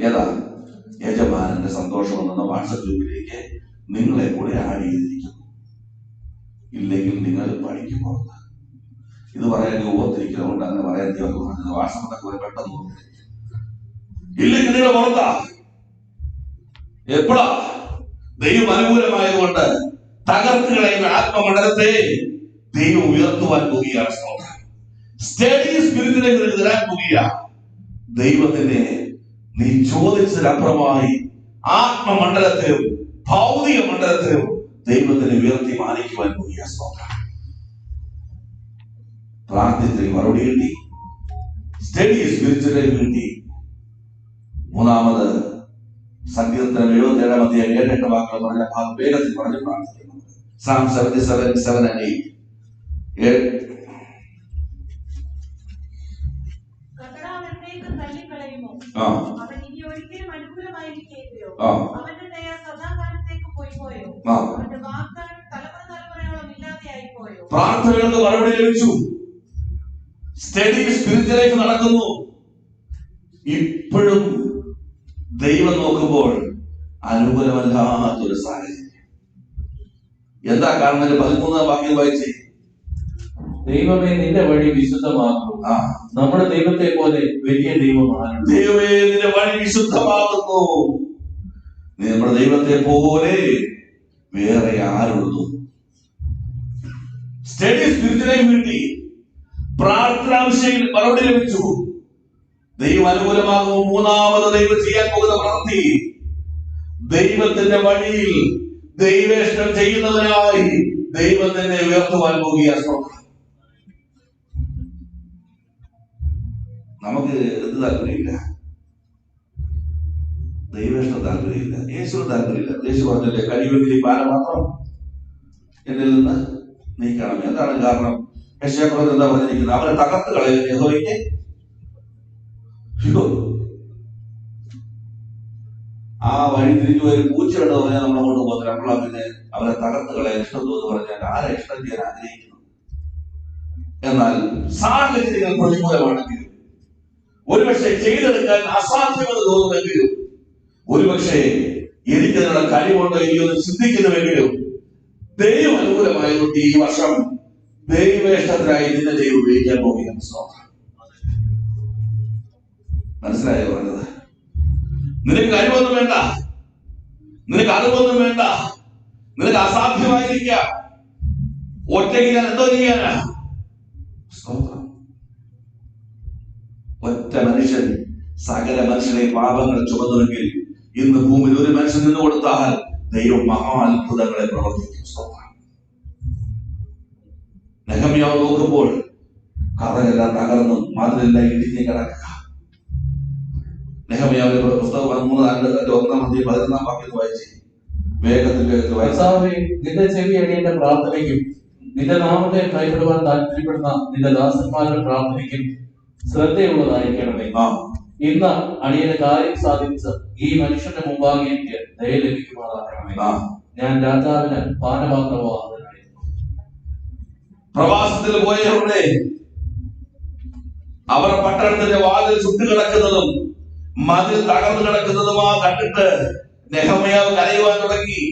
S1: ഏതാ? യജമാനന്റെ സന്തോഷം എന്ന വാട്സപ്പ് ഗ്രൂപ്പിലേക്ക് നിങ്ങളെ കൂടെ ആഡ് ചെയ്തിരിക്കുന്നു. ഇല്ലെങ്കിൽ നിങ്ങൾ പഠിക്കുമ്പോൾ ഇത് പറയാൻ ഓർത്തിരിക്കുന്നതുകൊണ്ട് അങ്ങനെ പറയാൻ വാട്സപ്പൊക്കെ പെട്ടെന്ന് ഓർത്തിരിക്കും. ഇല്ലെങ്കിൽ നിങ്ങൾ പുറത്താ. എപ്പോഴാ? ദൈവം അനുകൂലമായതുകൊണ്ട് തകർത്ത് കളയുന്ന ആത്മമണ്ഡലത്തെ ദൈവം ഉയർത്തുവാൻ പോകുകയാണ്. സ്റ്റഡി സ്പിരിറ്റിലേക്ക് തരാൻ പോകുക. ദൈവത്തിനെ നീ ചോദിച്ചതിനപ്പുറമായി ആത്മമണ്ഡലത്തിലും ഭൗതിക മണ്ഡലത്തിലും ദൈവത്തിനെ ഉയർത്തി മാനിക്കുവാൻ പോകുക. പ്രാർത്ഥിച്ച് മറുപടി കിട്ടി. സ്റ്റഡി സ്പിരിറ്റിലേക്ക് കിട്ടി. മൂന്നാമത് സങ്കീർത്തനം 77-ാം അധ്യായം 7-8 വാക്കുകൾ പറഞ്ഞ ഭാഗം വേഗത്തിൽ പറഞ്ഞ് പ്രാർത്ഥിക്കുന്നു. Psalm 77:7 and 8. പ്രാർത്ഥനകൾക്ക് മറുപടി ലഭിച്ചു. സ്റ്റഡി സ്പിരിറ്റിലേക്ക് നടക്കുന്നു. ഇപ്പോഴും ദൈവം നോക്കുമ്പോൾ അനുകൂലമല്ലാത്തൊരു സാഹചര്യം. എന്താ കാരണം? 13-ാം വാക്യം വായിച്ചേ.
S2: ദൈവമേ നിന്റെ വഴി വിശുദ്ധമാകുന്നു. നമ്മുടെ ദൈവത്തെ പോലെ വലിയ ദൈവമാണ്.
S1: ദൈവമേ നിന്റെ വഴി വിശുദ്ധമാകുന്നു. നമ്മുടെ ദൈവത്തെ പോലെ വേറെ ആരുള്ളൂ? സ്റ്റഡി സ്പിരിറ്റിലേക്ക് വേണ്ടി പ്രാർത്ഥന വിഷയം മറുപടി ലഭിച്ചു. ദൈവം അനുകൂലമാകുമ്പോൾ മൂന്നാമത് ദൈവം ചെയ്യാൻ പോകുന്ന പ്രവൃത്തി, ദൈവത്തിന്റെ വഴിയിൽ ദൈവേഷ്ടം ചെയ്യുന്നവനായി ദൈവം തന്നെ ഉയർത്തുവാൻ പോകുകയാണ്. നമുക്ക് എന്ത് താല്പര്യമില്ല? ദൈവേഷ്ടം താല്പര്യമില്ല, യേശുവിന് താല്പര്യമില്ല. യേശു പറഞ്ഞില്ലേ, കഴിവെങ്കിൽ ഈ പാനപാത്രം എന്നിൽ നിന്ന് നീക്കണം. എന്താണ് കാരണം? യെശയ്യാപ്രവചനം എന്താ പറഞ്ഞിരിക്കുന്നത്? അവരെ തകർത്ത് കളയുന്ന യഹോവയ്ക്ക് ആ വഴി തിരിഞ്ഞു വരും പൂച്ചയുണ്ട് പറഞ്ഞാൽ നമ്മൾ അങ്ങോട്ട് പോകുന്നില്ല. അപ്പോൾ പിന്നെ അവരെ തകർത്ത് കളയാൻ ഇഷ്ടം തോന്നുന്നു പറഞ്ഞാൽ ആരെ ഇഷ്ടം ചെയ്യാൻ ആഗ്രഹിക്കുന്നു? എന്നാൽ സാഹചര്യങ്ങൾ പ്രതികൂലമാണെങ്കിലും, ഒരുപക്ഷെ ചെയ്തെടുക്കാൻ അസാധ്യമെന്ന് തോന്നുമെങ്കിലും, ഒരുപക്ഷെ എനിക്കതിനുള്ള കഴിവുണ്ടോ ഇല്ലയോ എന്ന് ചിന്തിക്കുന്നുവെങ്കിലും, ദൈവം അനുകൂലമായതുകൊണ്ട് ഈ വർഷം ദൈവേഷ്ടത്തിനായി നിന്നെ ദൈവം ഉപയോഗിക്കാൻ പോകുകയാണ്. മനസ്സിലായോ പറഞ്ഞത്? നിനക്ക് കഴിവൊന്നും വേണ്ട, നിനക്ക് അറിവൊന്നും വേണ്ട, നിനക്ക് അസാധ്യമായിരിക്കാം. ഒറ്റയ്ക്ക് ഞാൻ എന്തോ ചെയ്യാനാ? ഒറ്റ മനുഷ്യൻ സകല മനുഷ്യനെ പാപങ്ങൾ ചുമന്നുവെങ്കിൽ ഇന്ന് ഭൂമിയിൽ ഒരു മനുഷ്യൻ നിന്ന് കൊടുത്താൽ ദൈവം മഹാ അത്ഭുതങ്ങളെ പ്രവർത്തിക്കും. നെഹമ്യാവ് നോക്കുമ്പോൾ കഥകളെല്ലാം തകർന്നു, മതിലെല്ലാം ഇടിഞ്ഞ് കിടക്കുക. നെഹമ്യാവിന്റെ പുസ്തകം 13:1 വാക്യം വായിച്ച് വേഗത്തിൽ
S2: കർത്താവേ, നിന്റെ ചെവി അടിയന്റെ പ്രാർത്ഥനയ്ക്കും നിന്റെ നാമത്തെ ഭയപ്പെടുവാൻ താല്പര്യപ്പെടുന്ന നിന്റെ ദാസന്മാരുടെ പ്രാർത്ഥനയ്ക്കും ശ്രദ്ധയുള്ളതായിരിക്കണമേ. ഇന്ന് അടിയന്റെ കാര്യം സാധിച്ച് ഈ മനുഷ്യന്റെ മുമ്പാകെ എനിക്ക് ദയ ലഭിക്കുമാറാകണമേ. ഞാൻ രാജാവിന് പാനപാത്രമാകുന്നതായിരുന്നു.
S1: പ്രവാസത്തിൽ പോയവരുടെ അവർ പട്ടണത്തിന്റെ വാതിൽ ചുട്ടുകിടക്കുന്നതും മതിൽ തകർന്നു കിടക്കുന്നതുമാ കണ്ടിട്ട് നെഹമ്യാവ് കരയുവാൻ തുടങ്ങി.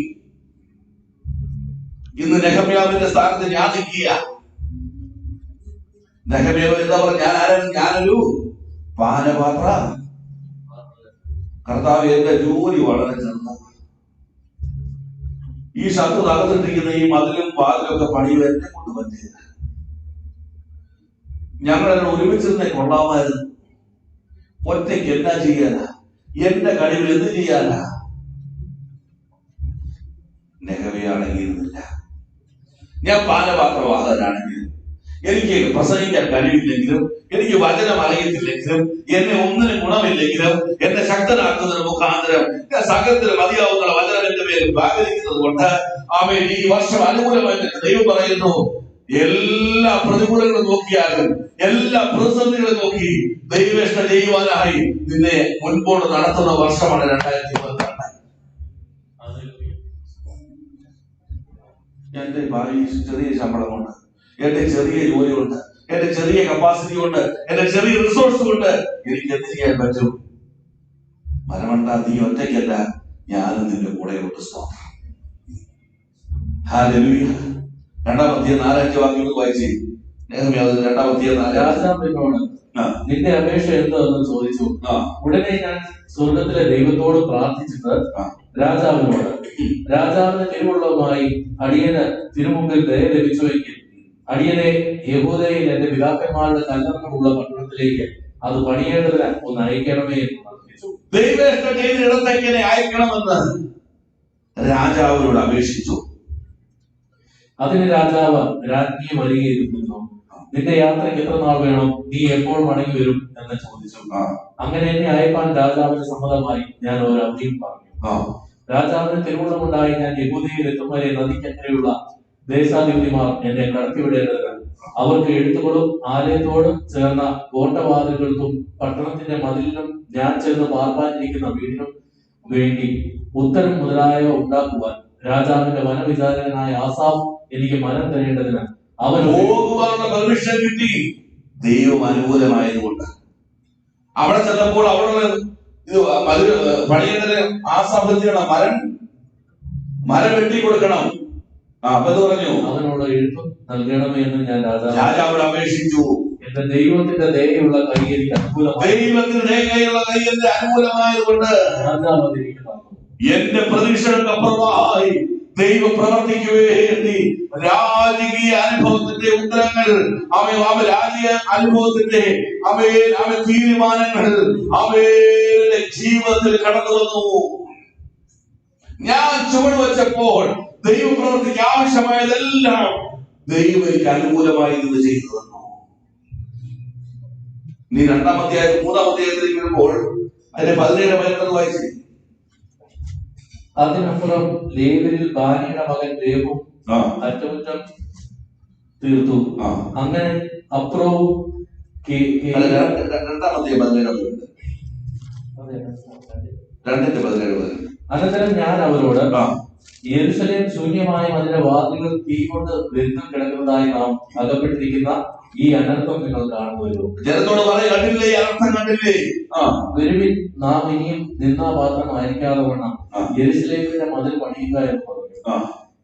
S1: ഇന്ന് നെഹമ്യാവിന്റെ സ്ഥാനത്ത് ഞാൻ നിൽക്കുക. നെഹമ്യാവ് എന്താ പറഞ്ഞ, ഞാനൊരു പാനപാത്ര. കർത്താവ്, എന്റെ ജോലി വളരെ ചെറുതാണ്. ഈ ശത്രു തകർത്തിട്ടിരിക്കുന്ന ഈ മതിലും വാതിലും ഒക്കെ പണിയും എന്നെ കൊണ്ട് പറ്റിയത്. ഞങ്ങളെല്ലാം ഒരുമിച്ചിരുന്നേ കൊള്ളാമായിരുന്നു. ഒറ്റയ്ക്ക് എന്നാ ചെയ്യാനാ? എന്റെ കഴിവിൽ എന്ത് ചെയ്യാനാ? നെഹമ്യാവാണെങ്കിൽ ഇരുന്നില്ല. ഞാൻ പാനപാത്രവാഹകനാണെങ്കിലും, എനിക്ക് പ്രസംഗിക്കാൻ കഴിവില്ലെങ്കിലും, എനിക്ക് വചനം അറിയത്തില്ലെങ്കിലും, എന്നെ ഒന്നിനും ഗുണമില്ലെങ്കിലും, എന്നെ ശക്തനാക്കുന്നതിന് മുഖാന്തരം സകലത്തിന് മതിയാവുന്ന വചനം എന്റെ പേരിൽ വ്യാപരിക്കുന്നത് കൊണ്ട് അവൻ ഈ വർഷം അനുകൂലമായി ദൈവം പറയുന്നു. എല്ലാ പ്രതികൂലങ്ങളും നോക്കിയാലും, എല്ലാ പ്രതിസന്ധികളും നോക്കി ദൈവേഷ്ടം ചെയ്യുവാനായി നിന്നെ മുൻപോട്ട് നടത്തുന്ന വർഷമാണ് 2022. എന്റെ ചെറിയ ശമ്പളമുണ്ട്, എന്റെ ചെറിയ ജോലിയുണ്ട്, എന്റെ ചെറിയ കപ്പാസിറ്റി കൊണ്ട്, എന്റെ ചെറിയ റിസോഴ്സ് കൊണ്ട് എനിക്ക് എന്ത് ചെയ്യാൻ പറ്റും? മരമണ്ട, നീ ഒറ്റയ്ക്കല്ല, ഞാനും നിന്റെ കൂടെ ഉണ്ട്. സ്തോത്രം. ഹല്ലേലൂയ. 2-4 വാക്യങ്ങൾ വായിച്ച് നെഹമ്യാവ് 2-4.
S2: രാജാവിനോട് നിന്റെ അപേക്ഷ എന്തെന്ന് ചോദിച്ചു. ഉടനെ ഞാൻ സ്വർഗത്തിലെ ദൈവത്തോട് പ്രാർത്ഥിച്ചിട്ട് രാജാവിന് തിരുവുള്ളവുമായി അടിയന് തിരുമുമ്പിൽ ദയ ലഭിച്ചുവെങ്കിൽ അടിയനെ യഹൂദയിൽ എന്റെ പിതാക്കന്മാരുടെ കല്ലറകളുള്ള പട്ടണത്തിലേക്ക് അത് പണിയേണ്ടതിന് ഒന്ന് അയക്കണമേ എന്ന് പ്രാർത്ഥിച്ചു.
S1: ദൈവേഷ്ടം ചെയ്തിടത്തേക്ക് അയക്കണമെന്ന് രാജാവിനോട് അപേക്ഷിച്ചു.
S2: അതിന് രാജാവ് രാജ്ഞിയെ വരികയിരുന്നു. നിന്റെ യാത്രയ്ക്ക് എത്ര നാൾ വേണം? നീ എപ്പോൾ മടങ്ങി വരും എന്ന് ചോദിച്ചു. അങ്ങനെ എന്നെ അയപ്പാൻ രാജാവിന് സമ്മതമായി. ഞാൻ ഒരു അവധിയും പറഞ്ഞു. രാജാവിന് തിരുവുള്ളമുണ്ടായി ഞാൻ യഹൂദയിൽ എത്തും വരെ നദിക്കക്കരെയുള്ള ദേശാധിപതിമാർ എന്നെ കടത്തിവിടേണ്ടതിന് അവർക്ക് എഴുത്തുകളും ആലയത്തോട് ചേർന്ന കോട്ടവാതിലുകൾക്കും പട്ടണത്തിന്റെ മതിലിനും ഞാൻ ചെന്ന് പാർപ്പാനിരിക്കുന്ന വീടിനും വേണ്ടി ഉത്തരം മുതലായവ ഉണ്ടാക്കുവാൻ രാജാവിന്റെ വനവിചാരകനായ ആസാഫ് എനിക്ക് മനം തരേണ്ടതിന് അവൻ
S1: പോകുവാനുള്ള പെർമിഷൻ കിട്ടി. ദൈവം അനുകൂലമായതുകൊണ്ട് അവിടെ ചെന്നപ്പോൾ അവിടെ പണിയേണ്ടതിന് ആസാഫ് മരം വെട്ടി കൊടുക്കണം. അപ്പൊ എന്ത് പറഞ്ഞു?
S2: അവനോട് എഴുത്തും നൽകണമേ എന്ന് ഞാൻ
S1: രാജാവിനോട് അപേക്ഷിച്ചു.
S2: എന്റെ ദൈവത്തിന്റെ ദയയുള്ള കൈ എനിക്ക് അനുകൂലമായി,
S1: ദൈവത്തിന്റെ ദയയുള്ള കൈ എന്റെ അനുകൂലമായതുകൊണ്ട്
S2: രാജാവ് അതിരിക്കുന്നു.
S1: എന്റെ പ്രതീക്ഷകൾക്ക് അപ്പുറമായി ദൈവം പ്രവർത്തിക്കു വേണ്ടി രാജകീയ അനുഭവത്തിന്റെ ഉത്തരങ്ങൾ, അവൻ രാജകീയ അനുഭവത്തിന്റെ അവൻ തീരുമാനങ്ങൾ അവരുടെ ജീവിതത്തിൽ കടന്നു വന്നു. ഞാൻ ചുവട് വെച്ചപ്പോൾ ദൈവപ്രവൃത്തിക്ക് ആവശ്യമായതെല്ലാം ദൈവം എനിക്ക് അനുകൂലമായി നിന്ന് ചെയ്തു തന്നു. നീ 2-ാം അധ്യായം 3-ാം അധ്യായത്തിലേക്ക് വരുമ്പോൾ അതിന്റെ 17-18 വായിച്ചു.
S2: അതിനപ്പുറം ലേവ്യരിൽ ബാനിയുടെ മകൻ ലേവും അറ്റകുറ്റം തീർത്തു. അങ്ങനെ അപ്പുറവും
S1: 2-ാം അധ്യായം 17.
S2: അനന്തരം ഞാൻ അവരോട്, യെരൂശലേം ശൂന്യമായ അതിന്റെ വാതിലുകൾ തീ കൊണ്ട് വെന്തും കിടക്കുന്നതായി നാം അകപ്പെട്ടിരിക്കുന്ന ഈ അനർത്ഥം നിങ്ങൾ കാണുമല്ലോ.
S1: ജനത്തോട് പറയും, കണ്ടില്ലേ ഈ അനർത്ഥം കണ്ടില്ലേ?
S2: വരുവിൻ, നാം ഇനിയും നിന്നാപാത്രമായിരിക്കാതെ വണ്ണം യെരൂശലേമിന്റെ മതിൽ പണിയുക എന്ന് പറഞ്ഞു.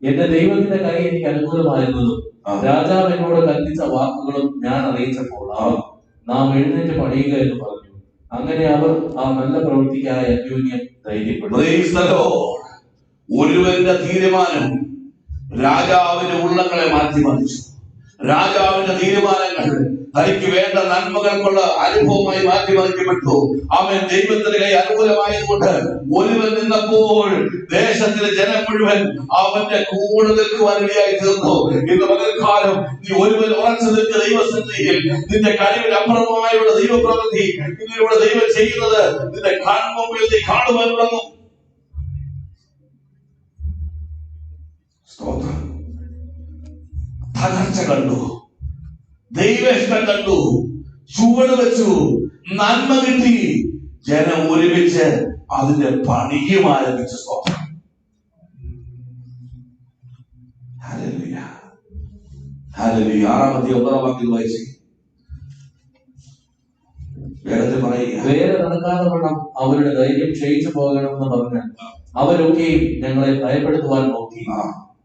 S2: എന്റെ ദൈവത്തിന്റെ കൈ എനിക്ക് അനുകൂലമായിരുന്നതും രാജാവ് എന്നോട് കൽപ്പിച്ച വാക്കുകളും ഞാൻ അറിയിച്ചപ്പോൾ നാം എഴുന്നേറ്റ് പണിയുക എന്ന് പറഞ്ഞു. അങ്ങനെ അവർ ആ നല്ല പ്രവൃത്തിക്കായ അന്യോന്യം ധൈര്യപ്പെട്ടു.
S1: ഒരുവന്റെ തീരുമാനം രാജാവിന്റെ ഉള്ളങ്ങളെ മാറ്റിമറിച്ചു. രാജാവിന്റെ തീരുമാനങ്ങൾ തനിക്ക് വേണ്ട നന്മകൾക്കുള്ള അനുഭവമായി മാറ്റിമറിക്കപ്പെട്ടു. അവൻ ദൈവത്തിന്റെ കൈ അനുകൂലമായതുകൊണ്ട് ഒരുവൻ നിന്നപ്പോൾ ദേശത്തിലെ ജനം മുഴുവൻ അവന്റെ കൂടെ നിൽക്കുവാൻ ഇടയായി തീർന്നു. ഇന്ന് പകൽക്കാലം നീ ഒരുവൻ ഉറച്ചു നിൽക്കുന്ന ദൈവസന്നിധിയിൽ നിന്റെ കഴിവിന് അപ്പുറമായുള്ള ദൈവപ്രവൃത്തി ഇതിലൂടെ ദൈവം ചെയ്യുന്നത് നിന്റെ കൺമുമ്പിൽ നീ കാണുവാൻ തുടങ്ങും. സ്തോത്രം. തകർച്ച കണ്ടു, ദൈവേഷ്ടം കണ്ടു, ചുവട് വെച്ചു, നന്മ കിട്ടി, ജനം ഒരുമിച്ച് അതിന്റെ പണിയും ആരംഭിച്ചു. സ്തോത്രം. Hallelujah, hallelujah. 6-ാം അധ്യായം 1-ാം വാക്യം വായിച്ചു. വേഗത്തിൽ പറയുക.
S2: വേറെ നടക്കാതെ വണ്ണം അവരുടെ ധൈര്യം ക്ഷയിച്ചു പോകണമെന്ന് പറഞ്ഞ് അവരൊക്കെയും ഞങ്ങളെ ഭയപ്പെടുത്തുവാൻ നോക്കി.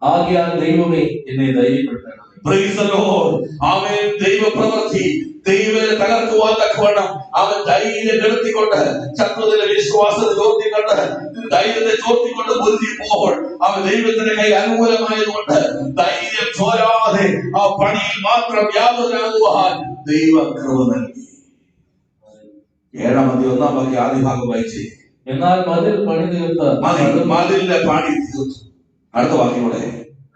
S2: ആകയാൽ ദൈവമേ എന്നെ ധൈര്യപ്പെടുത്തണം. അവൻ ദൈവപ്രവൃത്തി ദൈവത്തെ തകർക്കുവാൻ തക്കവണ്ണം അവൻ ധൈര്യം കെടുത്തിക്കൊണ്ട് ശത്രുവിന്റെ വിശ്വാസത്തെ ചോർത്തിക്കൊണ്ട് ധൈര്യത്തെ ചോർത്തിക്കൊണ്ട് പൊരുതിയപ്പോൾ അവൻ ദൈവത്തിന്റെ കൈ അനുകൂലമായതുകൊണ്ട് ധൈര്യം ചോരാതെ ആ പണിയിൽ മാത്രം വ്യാപൃതനാകുവാൻ ദൈവം കൃപ നൽകി. 7-ാം അധ്യായം 1-ാം വാക്യം ആദ്യ ഭാഗം വായിച്ചേ. എന്നാൽ മതിൽ പണി തീർത്ത്
S1: മതിലിന്റെ പണി തീർത്തു. അടുത്ത വാക്യോടെ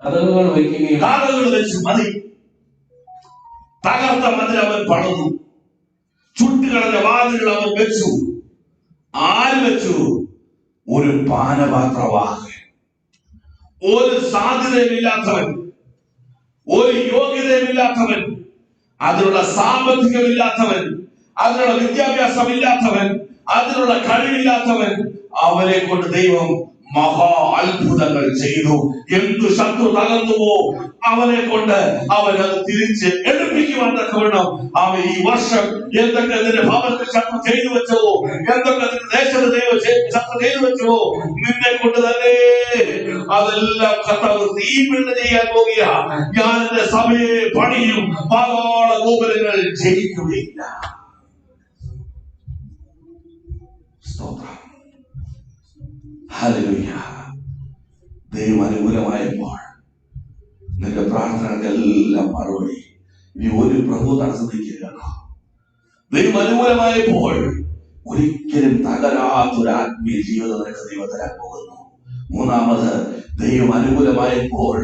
S2: കതകുകൾ വയ്ക്കുകയും
S1: കതകുകൾ വെച്ച് മതി തകർത്ത മതിൽ അവൻ പണിതു. ചുട്ടുകളഞ്ഞ വാതിലുകൾ അവൻ വെച്ചു. ആര് വെച്ചു? ഒരു പാനപാത്രവാഹകൻ, ഒരു സാധ്യതയുമില്ലാത്തവൻ, ഒരു യോഗ്യതയുമില്ലാത്തവൻ, അതിനുള്ള സാമ്പത്തികമില്ലാത്തവൻ, അതിനുള്ള വിദ്യാഭ്യാസമില്ലാത്തവൻ, അതിനുള്ള കഴിവില്ലാത്തവൻ, അവനെ കൊണ്ട് ദൈവം മഹാ അത്ഭുതങ്ങൾ ചെയ്തു. എന്തു ശത്രു തകർന്നുവോ അവനെ കൊണ്ട് അവൻ അത് തിരിച്ച് എടുപ്പിക്കുവാൻ തക്കവണ്ണം അവൻ ഈ വർഷം എന്തൊക്കെ നിന്റെ ഭവനത്തിൽ ശത്രു ചെയ്തു വെച്ചവോ, എന്തൊക്കെ നിന്റെ ദേശത്ത് ദൈവം ശത്രു ചെയ്തു വെച്ചവോ, നിന്നെ കൊണ്ട് തന്നെ അതെല്ലാം കർത്താവ് തീപിണ്ട ചെയ്യാൻ പോകുക. ഞാൻ എന്റെ സഭയെ പണിയും, പാതാള ഗോപുരങ്ങൾ ജയിക്കുകയില്ല. ഹല്ലേലൂയ. ദൈവം അനുകൂലമായപ്പോൾ നിന്റെ പ്രാർത്ഥനകൾക്കെല്ലാം മറുപടി. ഇനി ഒരു പ്രഭു തടസ്സം നിൽക്കുകയാണോ? ദൈവം അനുകൂലമായപ്പോൾ ഒരിക്കലും തകരാത്തൊരു ആത്മീയ ജീവിതം നിനക്ക് ദൈവം തരാൻ പോകുന്നു. 3-ാമത് ദൈവം അനുകൂലമായപ്പോൾ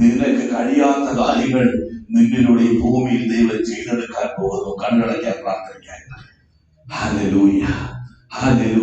S1: നിനക്ക് കഴിയാത്ത കാര്യങ്ങൾ നിന്നിലൂടെ ഈ ഭൂമിയിൽ ദൈവം ചെയ്തെടുക്കാൻ പോകുന്നു. കണ്ണടയ്ക്കാൻ പ്രാർത്ഥിക്കാൻ. Hallelujah, hallelujah.